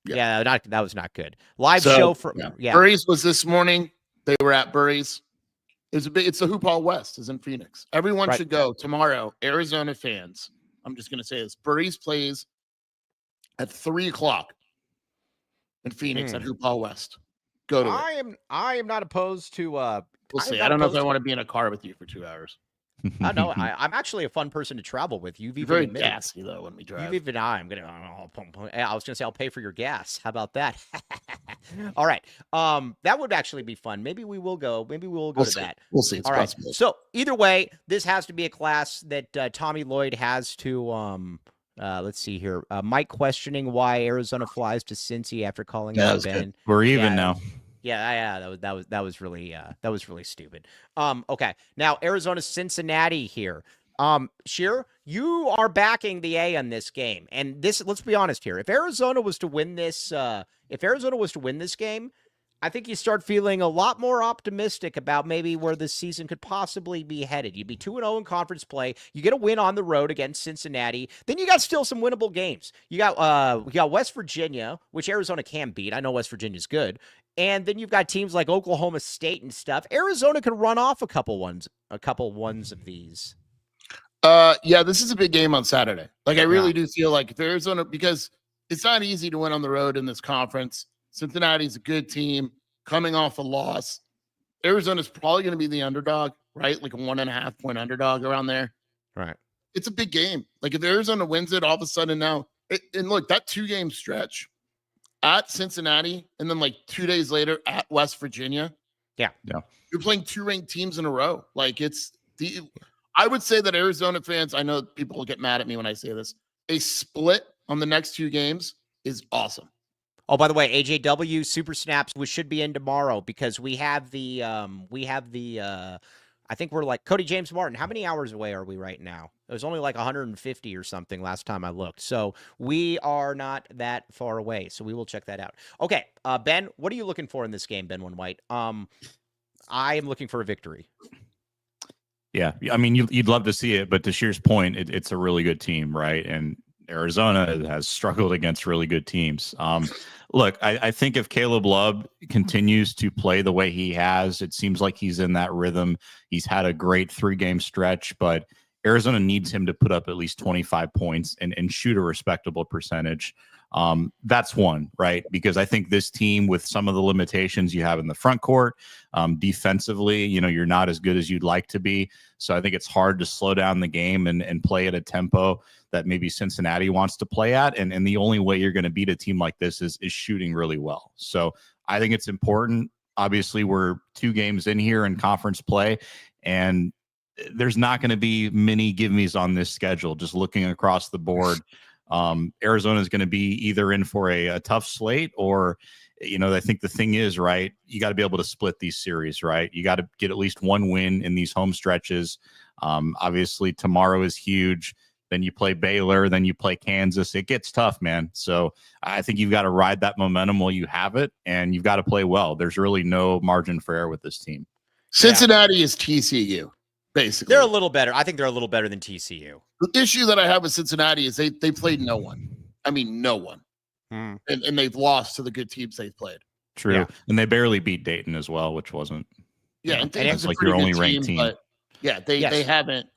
Speaker 1: That was not good. Live show from
Speaker 3: Burries was this morning. They were at Burries. It's the Hoop Hall West is in Phoenix. Everyone should go tomorrow. Arizona fans. I'm just going to say this. Burries plays at 3:00 in Phoenix at Hoop Hall West. Go to it.
Speaker 1: I am not opposed to.
Speaker 3: We'll see. I don't know if I want to be in a car with you for 2 hours.
Speaker 1: No, I'm actually a fun person to travel with.
Speaker 3: You're very gassy though when we drive.
Speaker 1: I was gonna say I'll pay for your gas. How about that? All right. That would actually be fun. Maybe we will go. Maybe we'll go to that.
Speaker 3: We'll see. It's
Speaker 1: all right.
Speaker 3: possible.
Speaker 1: So either way, this has to be a class that Tommy Lloyd has to. Let's see here. Mike questioning why Arizona flies to Cincy after calling out Ben.
Speaker 2: We're even now.
Speaker 1: Yeah, that was really stupid. Okay, now Arizona Cincinnati here. Sheer, you are backing the A on this game, and this. Let's be honest here. If Arizona was to win this, game, I think you start feeling a lot more optimistic about maybe where this season could possibly be headed. You'd be 2-0 in conference play. You get a win on the road against Cincinnati. Then you got still some winnable games. You got West Virginia, which Arizona can beat. I know West Virginia's good. And then you've got teams like Oklahoma State and stuff. Arizona could run off a couple ones of these.
Speaker 3: Yeah, this is a big game on Saturday. Like I really do feel like if Arizona, because it's not easy to win on the road in this conference. Cincinnati's a good team coming off a loss. Arizona's probably going to be the underdog, right? Like a 1.5 point underdog around there.
Speaker 1: Right.
Speaker 3: It's a big game. Like if Arizona wins it, all of a sudden now, and look, that 2-game stretch at Cincinnati, and then like 2 days later at West Virginia.
Speaker 1: Yeah.
Speaker 3: You're playing 2 ranked teams in a row. Like I would say that Arizona fans, I know people will get mad at me when I say this, a split on the next 2 games is awesome.
Speaker 1: Oh, by the way, AJW Super Snaps should be in tomorrow because we have the I think we're like Cody James Martin. How many hours away are we right now? It was only like 150 or something last time I looked. So we are not that far away. So we will check that out. Okay, Ben, what are you looking for in this game, Ben One White? I am looking for a victory.
Speaker 2: Yeah, I mean, you'd love to see it, but to Shear's point, it's a really good team, right? And Arizona has struggled against really good teams. Look, I think if Caleb Love continues to play the way he has, it seems like he's in that rhythm. He's had a great 3-game stretch, but Arizona needs him to put up at least 25 points and shoot a respectable percentage. That's one, right? Because I think this team, with some of the limitations you have in the front court, defensively, you're not as good as you'd like to be. So I think it's hard to slow down the game and play at a tempo that maybe Cincinnati wants to play at. And the only way you're going to beat a team like this is shooting really well. So I think it's important. Obviously, we're 2 games in here in conference play, and there's not going to be many give-me's on this schedule. Just looking across the board, Arizona is going to be either in for a tough slate or, I think the thing is, right, you got to be able to split these series, right? You got to get at least one win in these home stretches. Obviously, tomorrow is huge. Then you play Baylor, then you play Kansas. It gets tough, man. So I think you've got to ride that momentum while you have it, and you've got to play well. There's really no margin for error with this team.
Speaker 3: Cincinnati is TCU, basically.
Speaker 1: They're a little better. I think they're a little better than TCU.
Speaker 3: The issue that I have with Cincinnati is they played no one. I mean, no one. And they've lost to the good teams they've played.
Speaker 2: True. Yeah. And they barely beat Dayton as well, which wasn't.
Speaker 3: Yeah, and
Speaker 2: it's like your only ranked team.
Speaker 3: But yeah, they haven't.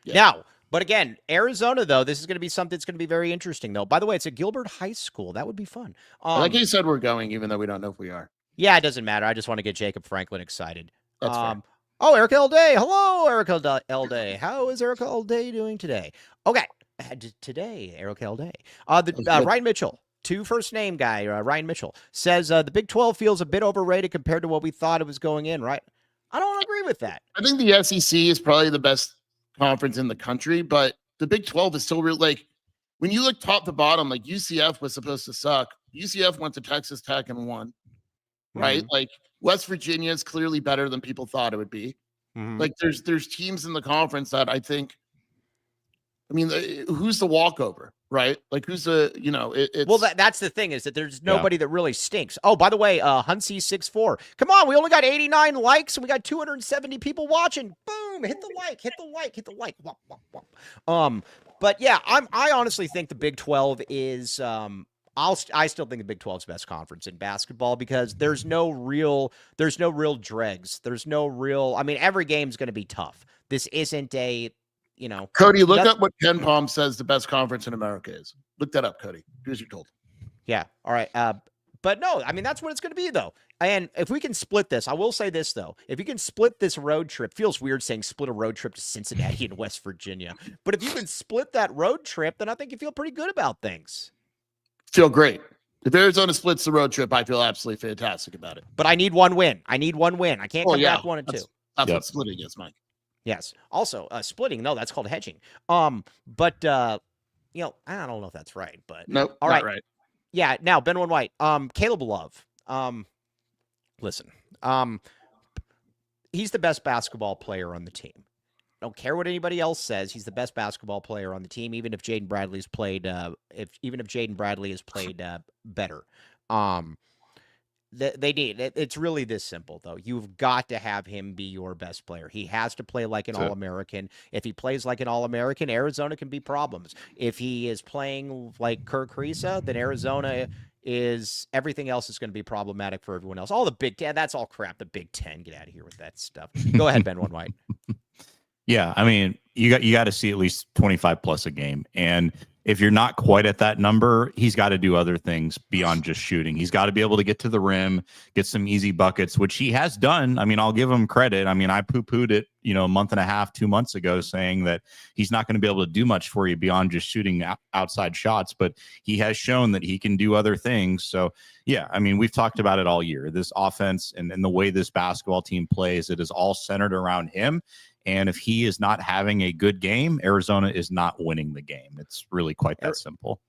Speaker 1: Yeah. Now, but again, Arizona, though, this is going to be something that's going to be very interesting, though. By the way, it's at Gilbert High School. That would be fun.
Speaker 3: Like you said, we're going, even though we don't know if we are.
Speaker 1: Yeah, it doesn't matter. I just want to get Jacob Franklin excited.
Speaker 3: That's fair.
Speaker 1: Oh, Erica L. Day. Hello, Erica L. Day. How is Erica L. Day doing today? Okay. Today, Erica L. Day. Ryan Mitchell, first name guy, Ryan Mitchell, says the Big 12 feels a bit overrated compared to what we thought it was going in, right? I don't agree with that.
Speaker 3: I think the SEC is probably the best conference in the country, but the Big 12 is still real. Like, when you look top to bottom, like UCF was supposed to suck. UCF went to Texas Tech and won, right? Like, West Virginia is clearly better than people thought it would be. Like, there's teams in the conference that I think, I mean, who's the walkover, right? Like, who's the,
Speaker 1: well, that's the thing, is that there's nobody that really stinks. Oh, by the way, Hunsey64. Come on, we only got 89 likes and we got 270 people watching. Boom, hit the like. Wop, wop, wop. But yeah, I honestly think the Big 12 is I still think the Big 12 is the best conference in basketball because there's no real dregs. There's no real, I mean, every game's going to be tough. This isn't a,
Speaker 3: Cody, look up what Ken Palm says the best conference in America is. Look that up, Cody. Here's your told.
Speaker 1: Yeah. All right. But no, I mean, that's what it's going to be, though. And if we can split this, I will say this, though. If you can split this road trip, feels weird saying split a road trip to Cincinnati and West Virginia. But if you can split that road trip, then I think you feel pretty good about things.
Speaker 3: Feel great. If Arizona splits the road trip, I feel absolutely fantastic about it.
Speaker 1: But I need one win. I can't come back 1 and 2.
Speaker 3: That's what splitting is, Mike.
Speaker 1: Yes. Also, splitting, no, that's called hedging. But I don't know if that's right, but
Speaker 3: nope,
Speaker 1: all
Speaker 3: right.
Speaker 1: Not right. Yeah. Now, Ben One White, Caleb Love. Listen, he's the best basketball player on the team. I don't care what anybody else says. He's the best basketball player on the team, even if Jaden Bradley's played. Even if Jaden Bradley has played better. They need it. It's really this simple, though. You've got to have him be your best player. He has to play like an All-American. If he plays like an All-American, Arizona can be problems. If he is playing like Kirk Kriisa, then Arizona is everything else is going to be problematic for everyone else. All the Big Ten, that's all crap. The Big Ten, get out of here with that stuff. Go ahead, Ben One White.
Speaker 2: Yeah, I mean, you got to see at least 25 plus a game. And if you're not quite at that number, he's got to do other things beyond just shooting. He's got to be able to get to the rim, get some easy buckets, which he has done. I mean, I'll give him credit. I mean, I poo-pooed it, a month and a half, 2 months ago, saying that he's not going to be able to do much for you beyond just shooting outside shots, but he has shown that he can do other things. So yeah, I mean, we've talked about it all year, this offense and the way this basketball team plays, it is all centered around him. And if he is not having a good game, Arizona is not winning the game. It's really quite that simple.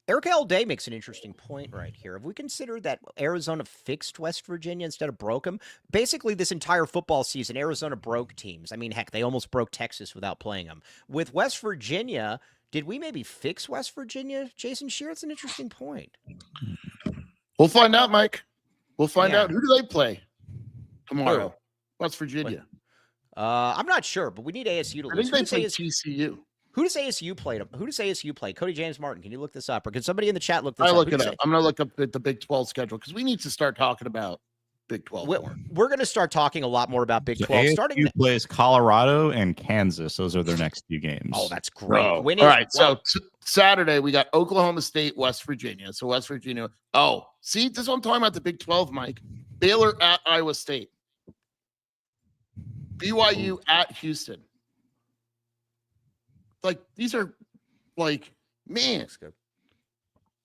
Speaker 1: Eric L. Day makes an interesting point right here. If we consider that Arizona fixed West Virginia instead of broke them, basically this entire football season, Arizona broke teams. I mean, heck, they almost broke Texas without playing them. With West Virginia, did we maybe fix West Virginia? Jason Shear, it's an interesting point.
Speaker 3: We'll find out, Mike. We'll find out. Who do they play tomorrow? West Virginia.
Speaker 1: I'm not sure, but we need ASU to lose.
Speaker 3: I think they play TCU.
Speaker 1: Who does ASU play? Who does ASU play? Cody James Martin. Can you look this up? Or can somebody in the chat look this up?
Speaker 3: Look it up. I'm going to look up the Big 12 schedule because we need to start talking about Big 12.
Speaker 1: We're going to start talking a lot more about Big 12.
Speaker 2: ASU plays Colorado and Kansas. Those are their next few games.
Speaker 1: Oh, that's great.
Speaker 3: All right. So Saturday, we got Oklahoma State, West Virginia. So West Virginia. Oh, see, this is what I'm talking about, the Big 12, Mike. Baylor at Iowa State. BYU at Houston. Like, these are, like, man.
Speaker 1: Looks good.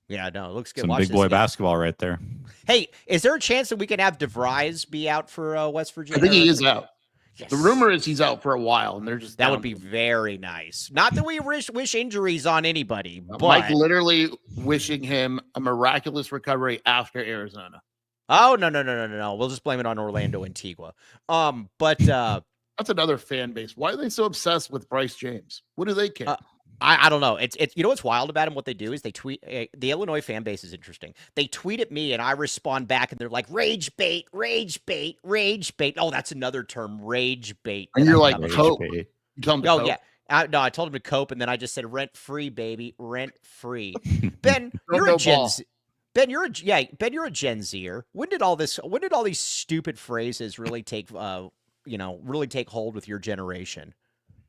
Speaker 1: Yeah, no, it looks good.
Speaker 2: Some
Speaker 1: Watch
Speaker 2: big boy basketball right there.
Speaker 1: Hey, is there a chance that we can have DeVries be out for West Virginia?
Speaker 3: I think he is out.
Speaker 1: Yes.
Speaker 3: The rumor is he's out for a while, and they're just
Speaker 1: that would be very nice. Not that we wish injuries on anybody, but
Speaker 3: Mike literally wishing him a miraculous recovery after Arizona.
Speaker 1: Oh no. We'll just blame it on Orlando Antigua. But
Speaker 3: that's another fan base. Why are they so obsessed with Bryce James? What do they care?
Speaker 1: I don't know. It's you know what's wild about him? What they do is they tweet. The Illinois fan base is interesting. They tweet at me and I respond back, and they're like, "Rage bait, rage bait, rage bait." Oh, that's another term, rage bait.
Speaker 3: And you're like, "Cope." You tell him to cope.
Speaker 1: Yeah. No, I told him to cope, and then I just said rent free, baby, rent free. Ben, you're a Gen Z. Ben, you're a Gen Zer. When did all these stupid phrases really take really take hold with your generation?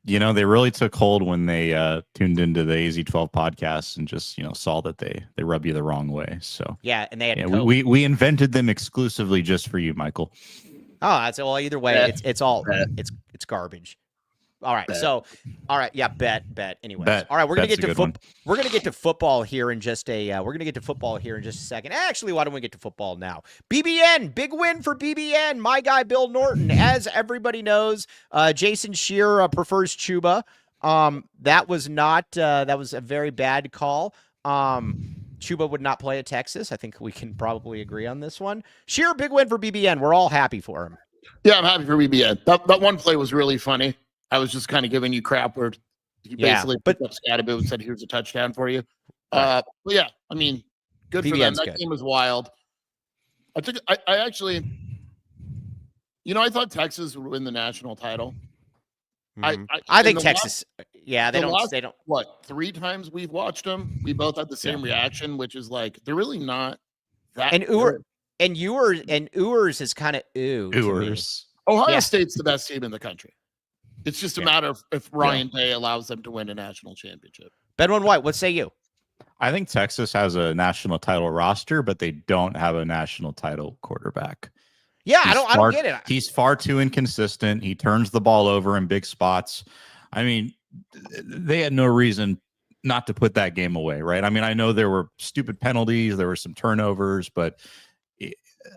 Speaker 2: They really took hold when they tuned into the AZ12 podcasts and just saw that they rub you the wrong way. So
Speaker 1: yeah, and they had
Speaker 2: we invented them exclusively just for you, Michael.
Speaker 1: Oh, that's well. Either way, it's garbage. All right, bet. Anyways, all right, we're gonna get to football here in just a second. Actually, why don't we get to football now? BBN, big win for BBN. My guy Bill Norton, as everybody knows, Jason Scheer prefers Chuba. That was a very bad call. Chuba would not play at Texas. I think we can probably agree on this one. Scheer, big win for BBN. We're all happy for him.
Speaker 3: Yeah, I'm happy for BBN. That one play was really funny. I was just kind of giving you crap where he basically picked up Scatterbo and said, "Here's a touchdown for you." But yeah, I mean, good for them. That game was wild. I actually, I thought Texas would win the national title.
Speaker 1: Mm-hmm. I think Texas. They don't.
Speaker 3: What, 3 times we've watched them? We both had the same reaction, which is like they're really not that.
Speaker 1: And Ewers is kind of
Speaker 2: Ewers.
Speaker 3: Ohio State's the best team in the country. It's just a matter of if Ryan Day allows them to win a national championship.
Speaker 1: Benwin White, what say you?
Speaker 2: I think Texas has a national title roster, but they don't have a national title quarterback.
Speaker 1: Yeah, I don't get it.
Speaker 2: He's far too inconsistent. He turns the ball over in big spots. I mean, they had no reason not to put that game away, right? I mean, I know there were stupid penalties, there were some turnovers, but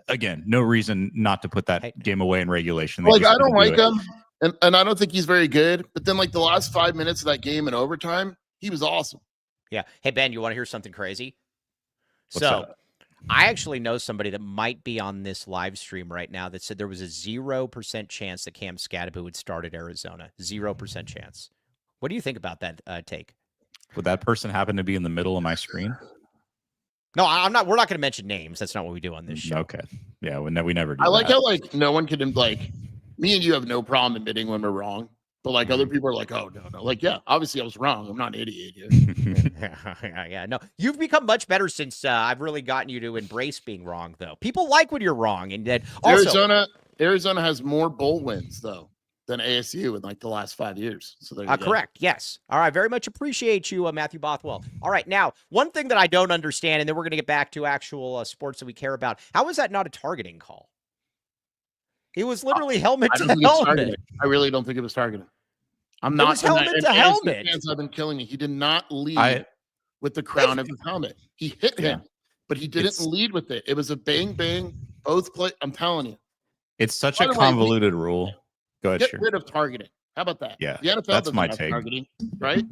Speaker 2: again, no reason not to put that game away in regulation.
Speaker 3: I don't like him. And I don't think he's very good. But then, the last 5 minutes of that game in overtime, he was awesome.
Speaker 1: Yeah. Hey, Ben, you want to hear something crazy?
Speaker 2: What's that?
Speaker 1: I actually know somebody that might be on this live stream right now that said there was a 0% chance that Cam Scatterbo would start at Arizona. 0% chance. What do you think about that take?
Speaker 2: Would that person happen to be in the middle of my screen?
Speaker 1: No, I'm not. We're not going to mention names. That's not what we do on this show.
Speaker 2: Okay. Yeah, we never do.
Speaker 3: I like how no one can me and you have no problem admitting when we're wrong, but other people are like, "Oh no," obviously I was wrong. I'm not an idiot here.
Speaker 1: yeah. No, you've become much better since I've really gotten you to embrace being wrong, though. People like when you're wrong, and then also
Speaker 3: Arizona has more bowl wins though than ASU in the last 5 years. So there you go.
Speaker 1: Correct. Yes. All right. Very much appreciate you, Matthew Bothwell. All right. Now, one thing that I don't understand, and then we're going to get back to actual sports that we care about. How is that not a targeting call? It was literally helmet to helmet.
Speaker 3: I really don't think it was targeting.
Speaker 1: I'm not. It was helmet to helmet.
Speaker 3: Fans have been killing me. He did not lead with the crown of his helmet. He hit him, but he didn't lead with it. It was a bang bang. Both play. I'm telling you,
Speaker 2: it's such a convoluted rule. Go ahead.
Speaker 3: Get rid of targeting. How about that?
Speaker 2: Yeah,
Speaker 3: the NFL
Speaker 2: that's my take.
Speaker 3: Targeting, right?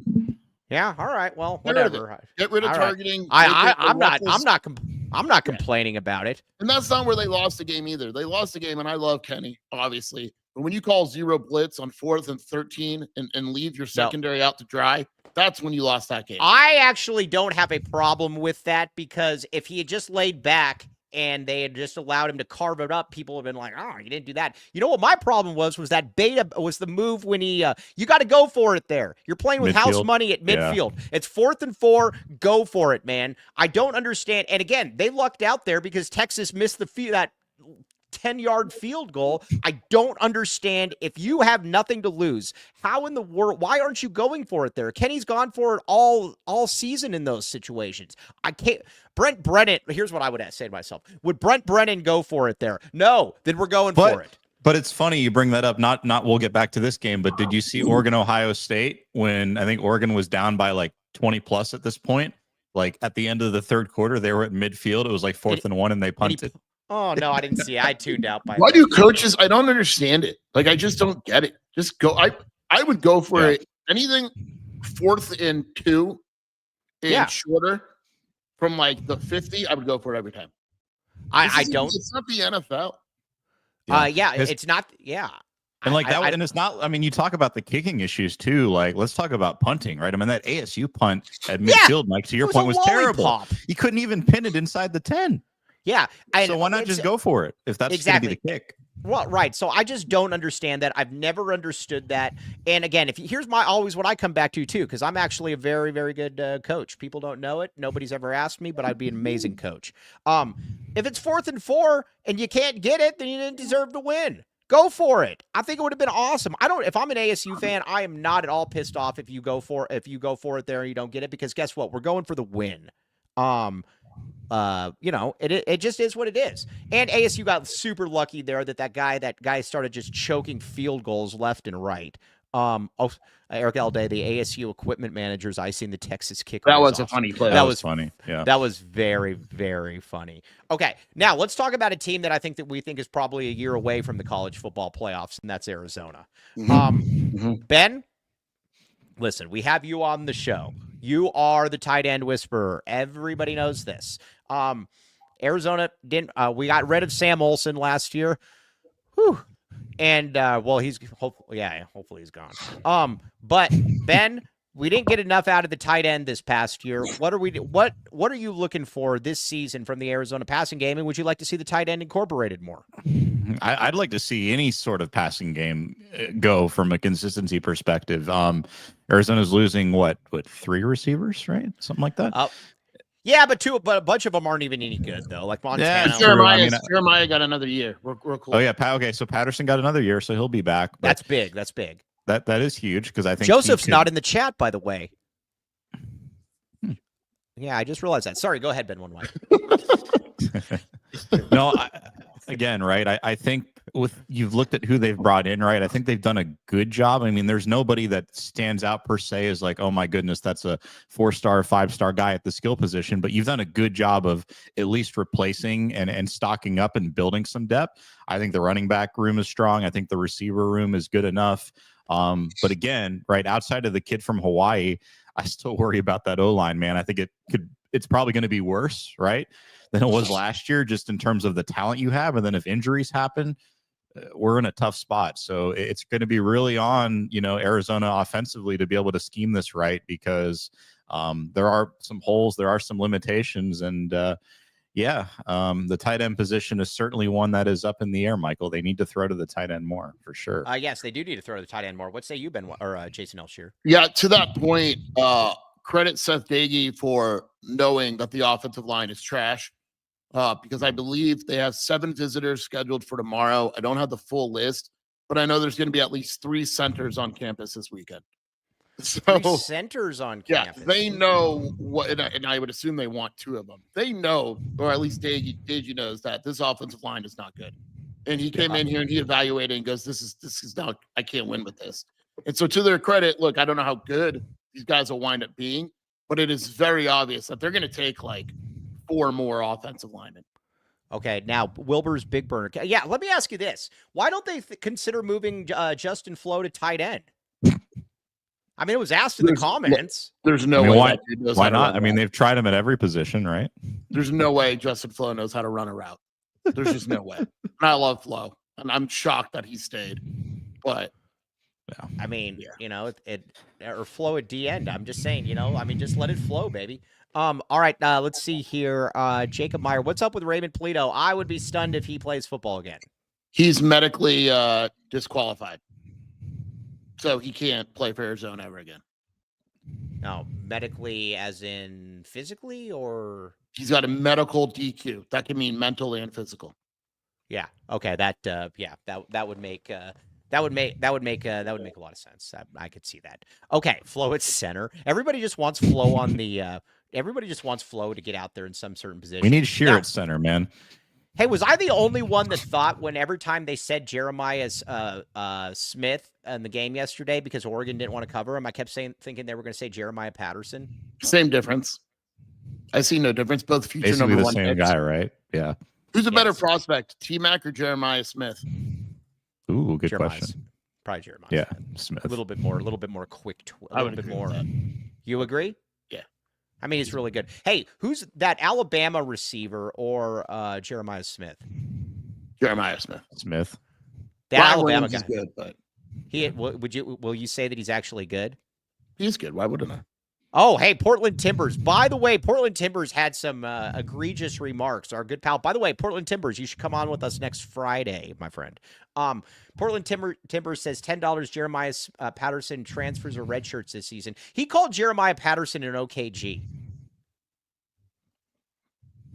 Speaker 1: Yeah. All right. Well, whatever.
Speaker 3: Get rid of targeting.
Speaker 1: I'm not complaining about it.
Speaker 3: And that's not where they lost the game either. They lost the game, and I love Kenny, obviously. But when you call 0 blitz on 4th and 13 and leave your secondary out to dry, that's when you lost that game.
Speaker 1: I actually don't have a problem with that because if he had just laid back and they had just allowed him to carve it up, people have been like, "Oh, you didn't do that." You know what my problem was that beta was the move when he you got to go for it there. You're playing with house money at midfield. Yeah. It's 4th and 4, go for it, man. I don't understand. And again, they lucked out there because Texas missed that 10-yard field goal. I don't understand. If you have nothing to lose, how in the world, why aren't you going for it there? Kenny's gone for it all season in those situations. I can't. Brent Brennan, here's what I would say to myself. Would Brent Brennan go for it there? No, then we're going for it.
Speaker 2: But it's funny you bring that up. Not we'll get back to this game, but did you see Oregon, Ohio State when I think Oregon was down by 20 plus at this point? At the end of the third quarter, they were at midfield. It was 4th and 1 and they punted.
Speaker 1: Oh no, I didn't see it. I tuned out by
Speaker 3: Why do coaches? I don't understand it. Like, I just don't get it. Just go. I would go for it. Anything 4th and 2 and shorter from like the 50. I would go for it every time.
Speaker 1: I don't.
Speaker 3: It's not the NFL.
Speaker 1: It's not. Yeah.
Speaker 2: And like that, and it's not. I mean, you talk about the kicking issues too. Like, let's talk about punting, right? I mean, that ASU punt at midfield, Mike, to your point, was terrible. You couldn't even pin it inside the 10.
Speaker 1: Yeah.
Speaker 2: So why not just go for it if that's going to be the kick?
Speaker 1: Well, right. So I just don't understand that. I've never understood that. And again, here's always what I come back to too, because I'm actually a very, very good coach. People don't know it. Nobody's ever asked me, but I'd be an amazing coach. If it's 4th and 4 and you can't get it, then you didn't deserve to win. Go for it. I think it would have been awesome. If I'm an ASU fan, I am not at all pissed off if you go for it there and you don't get it, because guess what? We're going for the win. It just is what it is. And ASU got super lucky there that guy started just choking field goals left and right. Eric Alday, the ASU equipment manager's icing the Texas kicker.
Speaker 3: That was a funny play.
Speaker 2: That was funny. Yeah.
Speaker 1: That was very, very funny. Okay. Now let's talk about a team that I think that we think is probably a year away from the college football playoffs, and that's Arizona. Ben, listen, we have you on the show. You are the tight end whisperer. Everybody knows this. Arizona didn't. We got rid of Sam Olsen last year. Whew. And he's hopefully he's gone. But Ben, we didn't get enough out of the tight end this past year. What are you looking for this season from the Arizona passing game? And would you like to see the tight end incorporated more?
Speaker 2: I'd like to see any sort of passing game go from a consistency perspective. Arizona's losing what 3 receivers, right? Something like that.
Speaker 1: Yeah, but a bunch of them aren't even any good though. Like Montana.
Speaker 3: Yeah, Jeremiah got another year. We're cool.
Speaker 2: Oh yeah, okay. So Patterson got another year, so he'll be back.
Speaker 1: That's big. That's big.
Speaker 2: That is huge because I think
Speaker 1: Joseph's not in the chat, by the way. Yeah, I just realized that. Sorry, go ahead, Ben. One way.
Speaker 2: No, again, right? I think you've looked at who they've brought in, right? I think they've done a good job. I mean, there's nobody that stands out per se as like, oh my goodness, that's a 4-star, 5-star guy at the skill position. But you've done a good job of at least replacing and stocking up and building some depth. I think the running back room is strong. I think the receiver room is good enough. But again, right outside of the kid from Hawaii, I still worry about that O-line, man. I think it's probably going to be worse, right, than it was last year, just in terms of the talent you have. And then if injuries happen, we're in a tough spot. So it's going to be really on, Arizona offensively to be able to scheme this right, because there are some holes, there are some limitations. And the tight end position is certainly one that is up in the air, Michael. They need to throw to the tight end more for sure.
Speaker 1: Yes, they do need to throw to the tight end more. What say you, Ben, or Jason Elshier?
Speaker 3: Yeah, to that point, credit Seth Dagey for knowing that the offensive line is trash. Because I believe they have 7 visitors scheduled for tomorrow. I don't have the full list, but I know there's going to be at least 3 centers on campus this weekend. So
Speaker 1: 3 centers on campus.
Speaker 3: Yeah, they know what, and I would assume they want 2 of them. They know, or at least Dagey knows, that this offensive line is not good. And he came in here and he evaluated and goes, "This is not. I can't win with this." And so, to their credit, look, I don't know how good these guys will wind up being, but it is very obvious that they're going to take like 4 more offensive linemen.
Speaker 1: Okay, now Wilbur's big burner. Yeah, let me ask you this: why don't they consider moving Justin Flo to tight end? I mean, it was asked in the comments.
Speaker 3: There's no
Speaker 2: way. Why not? I mean, they've tried him at every position, right?
Speaker 3: There's no way Justin Flo knows how to run a route. There's just no way. And I love Flo, and I'm shocked that he stayed. But
Speaker 1: I mean, or Flo at D end. I'm just saying, just let it flow, baby. All right, let's see here. Jacob Meyer, what's up with Raymond Polito? I would be stunned if he plays football again.
Speaker 3: He's medically disqualified, so he can't play for Arizona ever again.
Speaker 1: No, medically as in physically, or
Speaker 3: he's got a medical DQ. That can mean mental and physical.
Speaker 1: Yeah. Okay. That would make a lot of sense. I could see that. Okay, Flo at center. Everybody just wants Flo on the. Everybody just wants Flo to get out there in some certain position.
Speaker 2: We need Shear at center, man.
Speaker 1: Hey, was I the only one that thought when every time they said Jeremiah Smith in the game yesterday because Oregon didn't want to cover him, I kept thinking they were going to say Jeremiah Patterson?
Speaker 3: Same difference. I see no difference. Both future
Speaker 2: basically
Speaker 3: number
Speaker 2: the
Speaker 3: 1
Speaker 2: same
Speaker 3: picks.
Speaker 2: guy, right? Yeah.
Speaker 3: Who's a better prospect, T-Mac or Jeremiah Smith?
Speaker 2: Ooh, good
Speaker 1: Jeremiah's,
Speaker 2: question.
Speaker 1: Probably Jeremiah.
Speaker 2: Yeah, Smith.
Speaker 1: A little bit more quick. A little bit more. You agree?
Speaker 3: Yeah.
Speaker 1: I mean, he's really good. Hey, who's that Alabama receiver or Jeremiah Smith?
Speaker 3: Jeremiah Smith.
Speaker 1: That Alabama guy.
Speaker 3: Is good, but
Speaker 1: will you say that he's actually good?
Speaker 3: He's good. Why wouldn't I?
Speaker 1: Oh, hey, Portland Timbers. By the way, Portland Timbers had some egregious remarks. Our good pal. By the way, Portland Timbers, you should come on with us next Friday, my friend. Portland Timbers says $10 Jeremiah Patterson transfers or red shirts this season. He called Jeremiah Patterson an OKG.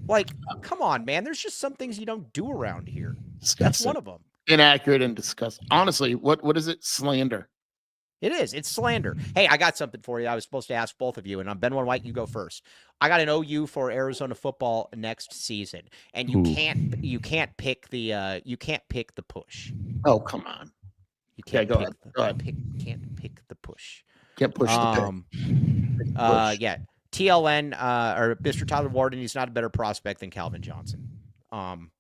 Speaker 1: Like, come on, man. There's just some things you don't do around here.
Speaker 3: Disgusting.
Speaker 1: That's one of them.
Speaker 3: Inaccurate and disgusting. Honestly, what is it? Slander.
Speaker 1: It is. It's slander. Hey, I got something for you. I was supposed to ask both of you, and I'm Ben One White. You go first. I got an OU for Arizona football next season, and you can't pick the push.
Speaker 3: Oh, come on.
Speaker 1: You can't.
Speaker 3: Go ahead.
Speaker 1: Can't pick the push.
Speaker 3: Can't push the pick.
Speaker 1: Yeah. TLN or Mr. Tyler Warden. He's not a better prospect than Calvin Johnson. Calvin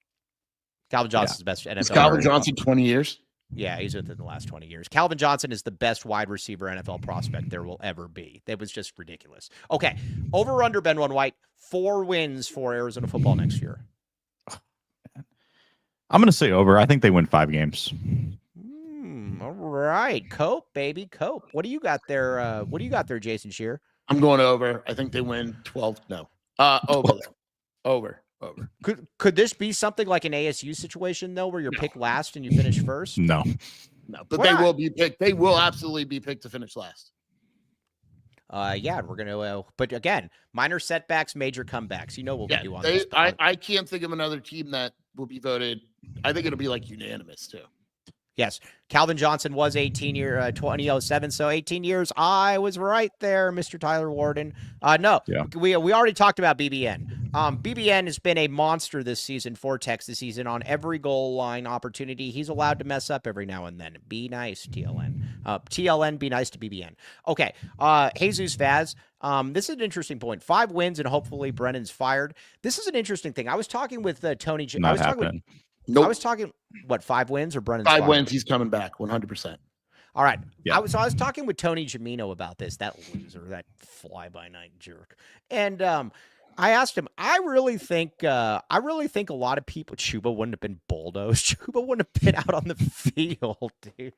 Speaker 1: Johnson's the best NFL.
Speaker 3: Is Calvin Johnson 20 years?
Speaker 1: Yeah, he's within the last 20 years. Calvin Johnson is the best wide receiver NFL prospect there will ever be. That was just ridiculous. Okay, over under Ben One White, 4 wins for Arizona football next year.
Speaker 2: I'm going to say over. I think they win 5 games.
Speaker 1: All right, Cope, baby, Cope. What do you got there? Jason Shear?
Speaker 3: I'm going over. I think they win 12. No, over. Over.
Speaker 1: Could this be something like an ASU situation though, where you're picked last and you finish first?
Speaker 2: No.
Speaker 3: But will be picked. They will absolutely be picked to finish last.
Speaker 1: Yeah, we're gonna. But again, minor setbacks, major comebacks. You know what we do on this.
Speaker 3: I can't think of another team that will be voted. I think it'll be like unanimous too.
Speaker 1: Yes, Calvin Johnson was 2007, so 18 years. I was right there, Mr. Tyler Warden. We already talked about BBN. BBN has been a monster this season for Texas season on every goal line opportunity. He's allowed to mess up every now and then. Be nice, TLN. TLN, be nice to BBN. Okay, Jesus Vaz. This is an interesting point. 5 wins and hopefully Brennan's fired. This is an interesting thing. I was talking with Tony.
Speaker 2: Not happening.
Speaker 3: Nope.
Speaker 1: I was talking, 5 wins or Brennan's
Speaker 3: 5 wins. He's coming back 100%.
Speaker 1: All right.
Speaker 2: Yeah.
Speaker 1: I was talking with Tony Gimino about this, that loser, that fly-by-night jerk. And I asked him, I really think a lot of people, Chuba wouldn't have been bulldozed. Chuba wouldn't have been out on the field, dude.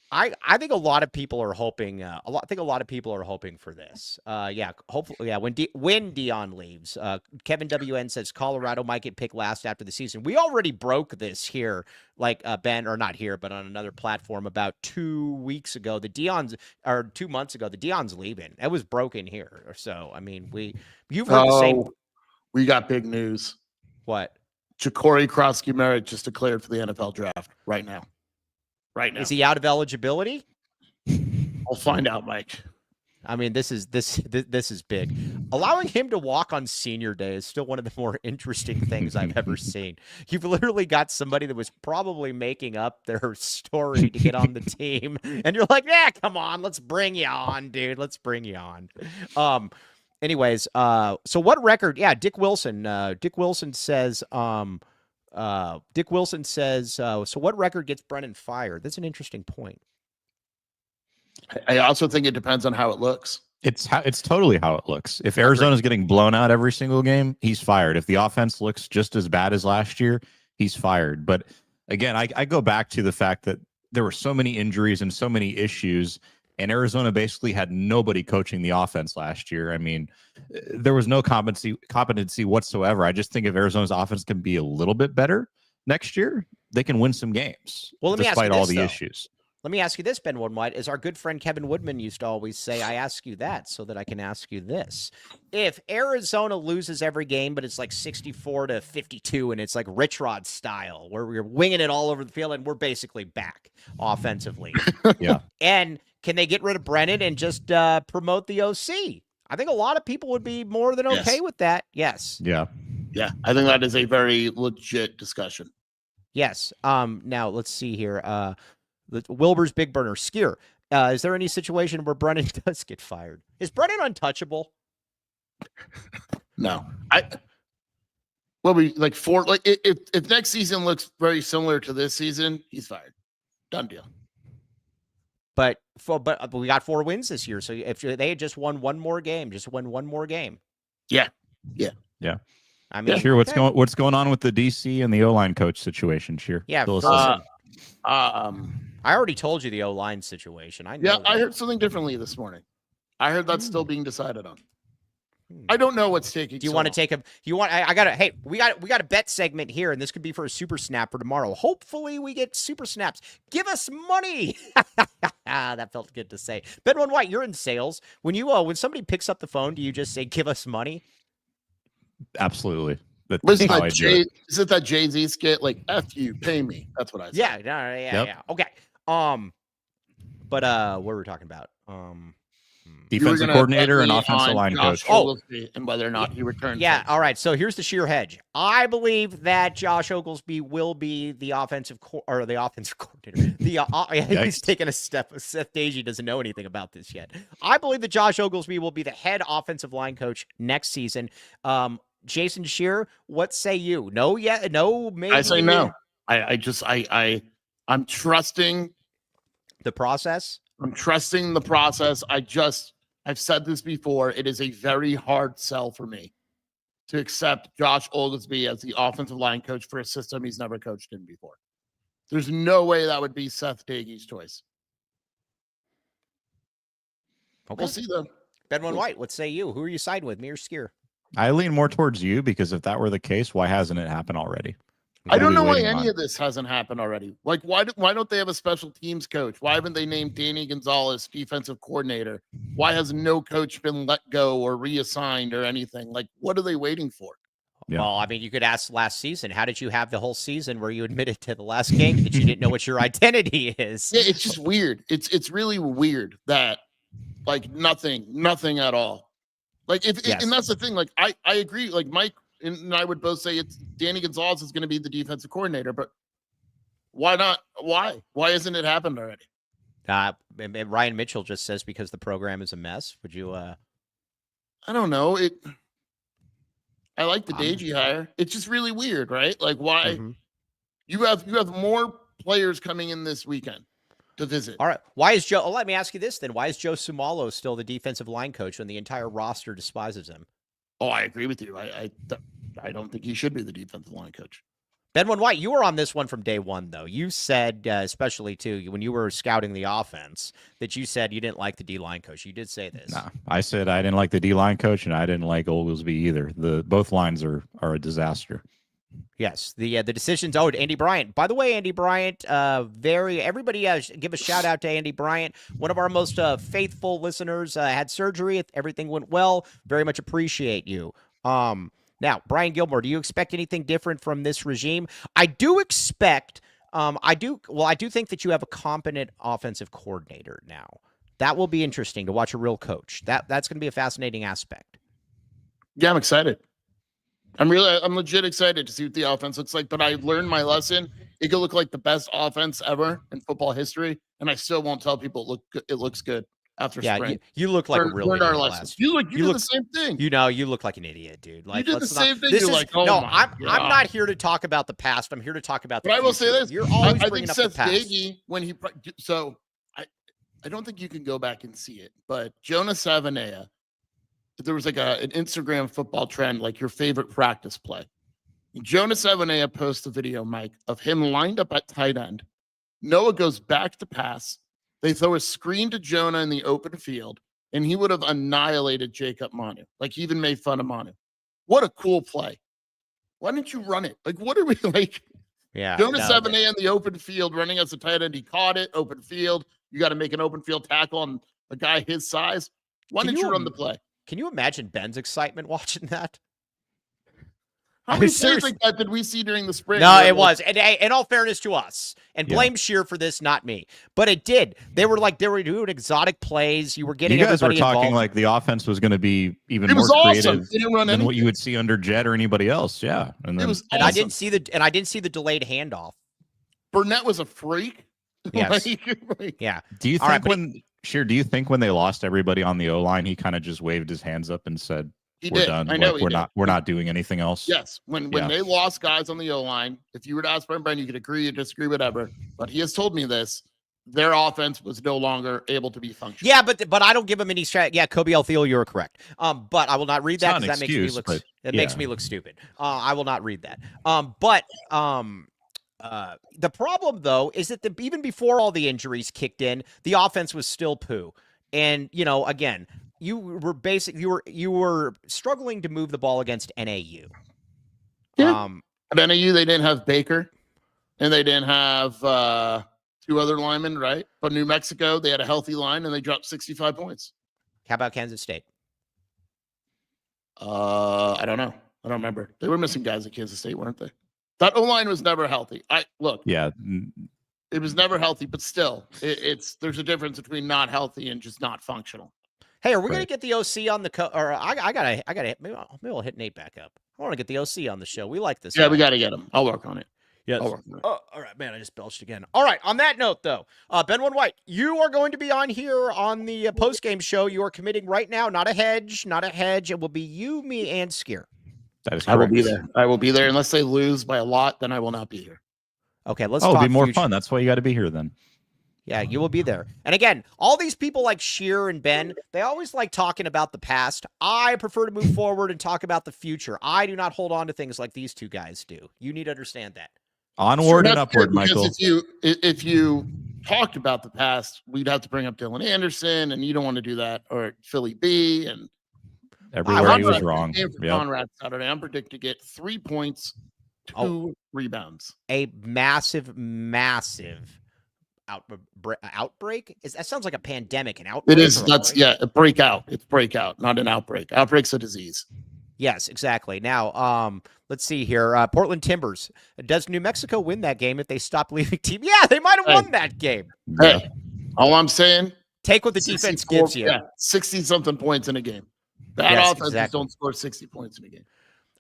Speaker 1: I think a lot of people are hoping. I think a lot of people are hoping for this. Hopefully, when Dion leaves, Kevin WN says Colorado might get picked last after the season. We already broke this here, like Ben, or not here, but on another platform about 2 weeks ago. 2 months ago, the Dion's leaving. It was broken here. So I mean, you've heard the same.
Speaker 3: We got big news.
Speaker 1: What?
Speaker 3: Ja'Cory Krosky-Merritt just declared for the NFL draft right now.
Speaker 1: Is he out of eligibility?
Speaker 3: I'll find out, Mike.
Speaker 1: I mean, this is big. Allowing him to walk on senior day is still one of the more interesting things I've ever seen. You've literally got somebody that was probably making up their story to get on the team, and you're like, "Yeah, come on, let's bring you on, dude. Let's bring you on." Anyways, so what record? Yeah, Dick Wilson. Dick Wilson says. So what record gets Brennan fired? That's an interesting point.
Speaker 3: I also think it depends on how it looks.
Speaker 2: It's totally how it looks. If Arizona's getting blown out every single game, he's fired. If the offense looks just as bad as last year, he's fired. But again, I go back to the fact that there were so many injuries and so many issues, and Arizona basically had nobody coaching the offense last year. I mean, there was no competency whatsoever. I just think if Arizona's offense can be a little bit better next year, they can win some games.
Speaker 1: Well, let me
Speaker 2: despite
Speaker 1: ask you
Speaker 2: all
Speaker 1: this,
Speaker 2: the
Speaker 1: though.
Speaker 2: issues.
Speaker 1: Let me ask you this, Ben One White. As our good friend Kevin Woodman used to always say, I ask you that so that I can ask you this. If Arizona loses every game, but it's like 64-52, and it's like Rich Rod style, where we're winging it all over the field, and we're basically back offensively.
Speaker 2: Yeah.
Speaker 1: And can they get rid of Brennan and just promote the OC? I think a lot of people would be more than okay with that. Yes.
Speaker 2: Yeah.
Speaker 3: Yeah. I think that is a very legit discussion.
Speaker 1: Yes. Now let's see here. Wilbur's Big Burner Skier. Is there any situation where Brennan does get fired? Is Brennan untouchable?
Speaker 3: No. what we like four. Like if next season looks very similar to this season, he's fired. Done deal.
Speaker 1: But we got 4 wins this year. So if they had just won one more game,
Speaker 3: Yeah.
Speaker 1: I mean,
Speaker 2: Sheer, what's going on with the DC and the O-line coach situation, Sheer?
Speaker 1: Yeah,
Speaker 2: Phil,
Speaker 1: I already told you the O-line situation. I know.
Speaker 3: Yeah,
Speaker 1: that.
Speaker 3: I heard something differently this morning. I heard that's still being decided on. I don't know what's taking.
Speaker 1: Do you want to take a? You want? I got to. Hey, we got a bet segment here, and this could be for a super snap for tomorrow. Hopefully, we get super snaps. Give us money. That felt good to say. Bedouin White, you're in sales. When somebody picks up the phone, do you just say, "Give us money"?
Speaker 2: Absolutely. That's
Speaker 3: Wasn't
Speaker 2: how
Speaker 3: that
Speaker 2: I do it.
Speaker 3: is it that Jay-Z skit? Like, F you, pay me. That's what I said.
Speaker 1: Yeah. Okay. But what were we talking about?
Speaker 2: Defensive coordinator and offensive line coach.
Speaker 3: And whether or not he returns.
Speaker 1: Yeah. All right. So here's the sheer hedge. I believe that Josh Oglesby will be the offensive coordinator. He's taking a step. Seth Dagey doesn't know anything about this yet. I believe that Josh Oglesby will be the head offensive line coach next season. Jason Shear, what say you? No, yeah, no, maybe.
Speaker 3: I say no. I'm trusting
Speaker 1: the process.
Speaker 3: I'm trusting the process. I've said this before. It is a very hard sell for me to accept Josh Oglesby as the offensive line coach for a system he's never coached in before. There's no way that would be Seth Dagey's choice.
Speaker 1: Okay.
Speaker 3: We'll see, though.
Speaker 1: Bedouin White, what say you? Who are you siding with, me or Skier?
Speaker 2: I lean more towards you because if that were the case, why hasn't it happened already?
Speaker 3: I don't know why any of this hasn't happened already. Like, why don't they have a special teams coach? Why haven't they named Danny Gonzalez defensive coordinator? Why has no coach been let go or reassigned or anything? Like, what are they waiting for?
Speaker 2: Yeah.
Speaker 1: Well, I mean, you could ask last season. How did you have the whole season where you admitted to the last game that you didn't know what your identity is?
Speaker 3: Yeah, it's just weird. It's really weird that like nothing at all. Like and that's the thing. Like I agree. Like Mike and I would both say it's Danny Gonzalez is going to be the defensive coordinator, but why not? Why hasn't it happened already?
Speaker 1: And Ryan Mitchell just says because the program is a mess. Would you?
Speaker 3: I don't know. I like the Dagey hire. It's just really weird, right? Like why you have more players coming in this weekend to visit.
Speaker 1: All right. Why is Joe? Let me ask you this then. Why is Joe Sumalo still the defensive line coach when the entire roster despises him?
Speaker 3: Oh, I agree with you. I don't think he should be the defensive line coach.
Speaker 1: Bedouin White, you were on this one from day one, though. You said, especially too, when you were scouting the offense, that you said you didn't like the D-line coach. You did say this.
Speaker 2: No, I said I didn't like the D-line coach, and I didn't like Oglesby either. Both lines are a disaster.
Speaker 1: Yes, the decisions owed Andy Bryant. By the way, Andy Bryant, everybody give a shout out to Andy Bryant, one of our most faithful listeners. Had surgery, everything went well. Very much appreciate you. Now, Brian Gilmore, do you expect anything different from this regime? I do expect. I do think that you have a competent offensive coordinator now. That will be interesting to watch a real coach. That's going to be a fascinating aspect.
Speaker 3: Yeah, I'm excited. I'm legit excited to see what the offense looks like, but I learned my lesson. It could look like the best offense ever in football history, and I still won't tell people it looks good after spring.
Speaker 1: You look like a real idiot.
Speaker 3: Our lessons. You did the same thing.
Speaker 1: You look like an idiot, dude. Like,
Speaker 3: you did the same thing. You're like, oh no,
Speaker 1: I'm not here to talk about the past. I'm here to talk about the future.
Speaker 3: I will say this.
Speaker 1: You're always
Speaker 3: I
Speaker 1: bringing
Speaker 3: think
Speaker 1: up
Speaker 3: Seth
Speaker 1: the past.
Speaker 3: Dagey, when he I don't think you can go back and see it, but Jonah Savanea, there was like an Instagram football trend, like your favorite practice play. Jonah Savanea posts a video, Mike, of him lined up at tight end. Noah goes back to pass. They throw a screen to Jonah in the open field, and he would have annihilated Jacob Manu. Like, he even made fun of Manu. What a cool play. Why didn't you run it? Like, what are we like?
Speaker 1: Yeah.
Speaker 3: Jonah Savanea in the open field running as a tight end. He caught it, open field. You got to make an open field tackle on a guy his size. Why didn't you run the play?
Speaker 1: Can you imagine Ben's excitement watching that?
Speaker 3: How many plays like that did we see during the spring?
Speaker 1: No, it was. And in all fairness to us, and blame Sheer for this, not me, but it did. They were doing exotic plays. You were getting everybody
Speaker 2: were talking
Speaker 1: involved.
Speaker 2: Like the offense was going to be even more creative than what you would see under Jet or anybody else. Yeah,
Speaker 3: and it was awesome.
Speaker 1: And I didn't see the delayed handoff.
Speaker 3: Burnett was a freak.
Speaker 1: Yes. Yeah.
Speaker 2: Do you think do you think when they lost everybody on the O-line, he kind of just waved his hands up and said,
Speaker 3: He
Speaker 2: we're
Speaker 3: did.
Speaker 2: done.
Speaker 3: I know
Speaker 2: Like,
Speaker 3: he did.
Speaker 2: we're not doing anything else.
Speaker 3: Yes, when
Speaker 2: Yeah.
Speaker 3: they lost guys on the O line, if you were to ask Brent, you could agree or disagree, whatever. But he has told me this: their offense was no longer able to be functional.
Speaker 1: Yeah, but I don't give him any strat. Yeah, Kobe Altheel, you're correct. But I will not read that
Speaker 2: It's
Speaker 1: because
Speaker 2: not
Speaker 1: that
Speaker 2: an excuse,
Speaker 1: makes me look stupid. I will not read that. The problem though is that even before all the injuries kicked in, the offense was still poo. And again, you were struggling to move the ball against NAU.
Speaker 3: Yeah. At NAU, they didn't have Baker, and they didn't have 2 other linemen, right? But New Mexico, they had a healthy line, and they dropped 65 points.
Speaker 1: How about Kansas State?
Speaker 3: I don't know. I don't remember. They were missing guys at Kansas State, weren't they? That O-line was never healthy.
Speaker 2: Yeah.
Speaker 3: It was never healthy, but still, there's a difference between not healthy and just not functional.
Speaker 1: Hey, are we going to get the OC on the or I gotta maybe I'll hit Nate back up. I want to get the OC on the show. We like this.
Speaker 3: Yeah,
Speaker 1: guy.
Speaker 3: we got to get him. I'll work on it.
Speaker 1: Yes.
Speaker 3: I'll work on it.
Speaker 1: Oh, all right, man. I just belched again. All right. On that note, though, Ben One White, you are going to be on here on the post-game show. You are committing right now. Not a hedge. It will be you, me, and Skier.
Speaker 2: That is correct.
Speaker 3: I will be there. I will be there unless they lose by a lot. Then I will not be here.
Speaker 1: Okay, let's
Speaker 2: it'll
Speaker 1: talk
Speaker 2: be more
Speaker 1: future.
Speaker 2: fun. That's why you got to be here then.
Speaker 1: Yeah, you will be there. And again, all these people like Sheer and Ben, they always like talking about the past. I prefer to move forward and talk about the future. I do not hold on to things like these two guys do. You need to understand that.
Speaker 2: Onward and upward, Michael.
Speaker 3: If you talked about the past, we'd have to bring up Dylan Anderson, and you don't want to do that, or Philly B, and
Speaker 2: everywhere he was wrong.
Speaker 3: Conrad Saturday, I'm predicting to get 3 points, 2 rebounds.
Speaker 1: A massive outbreak. That sounds like a pandemic. An outbreak.
Speaker 3: It is. A breakout. It's breakout, not an outbreak. Outbreak's a disease.
Speaker 1: Yes, exactly. Now, let's see here. Portland Timbers. Does New Mexico win that game if they stop leaving team? Yeah, they might have won that game.
Speaker 3: Hey, all I'm saying,
Speaker 1: take what the defense gives you.
Speaker 3: Yeah, 60-something points in a game. Bad offenses don't score 60 points in a game.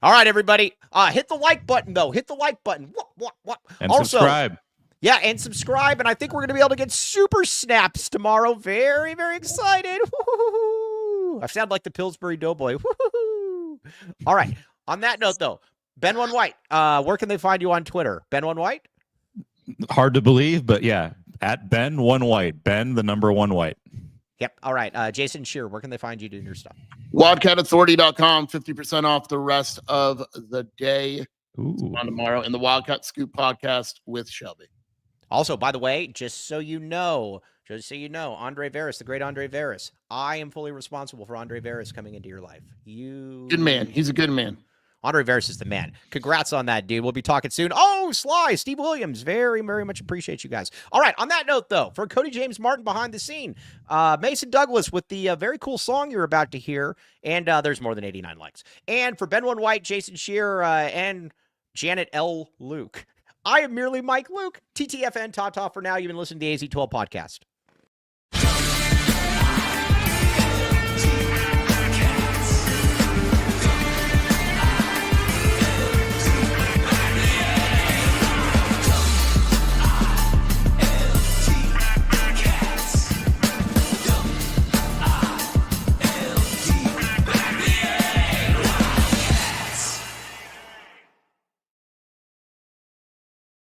Speaker 1: All right, everybody. Hit the like button, though. Hit the like button. What?
Speaker 2: And also, subscribe.
Speaker 1: Yeah, and subscribe. And I think we're going to be able to get super snaps tomorrow. Very, very excited. Woo-hoo-hoo. I sound like the Pillsbury Doughboy. Woo-hoo-hoo. All right. On that note, though, Ben One White, where can they find you on Twitter? Ben One White?
Speaker 2: Hard to believe, but yeah, at Ben One White. Ben, the number 1 White.
Speaker 1: Yep. All right. Jason Shear, where can they find you doing your stuff?
Speaker 3: WildcatAuthority.com, 50% off the rest of the day.
Speaker 2: Ooh.
Speaker 3: On tomorrow in the Wildcat Scoop podcast with Shelby.
Speaker 1: Also, by the way, just so you know, Andre Veras, the great Andre Veras, I am fully responsible for Andre Veras coming into your life. Good
Speaker 3: man. He's a good man.
Speaker 1: Andre Veras is the man. Congrats on that, dude. We'll be talking soon. Oh, Sly, Steve Williams. Very, very much appreciate you guys. All right. On that note, though, for Cody James Martin behind the scene, Mason Douglas with the very cool song you're about to hear. And there's more than 89 likes. And for Ben One White, Jason Shear, and Janet L. Luke, I am merely Mike Luke. TTFN, ta-ta for now. You've been listening to the AZ12 podcast.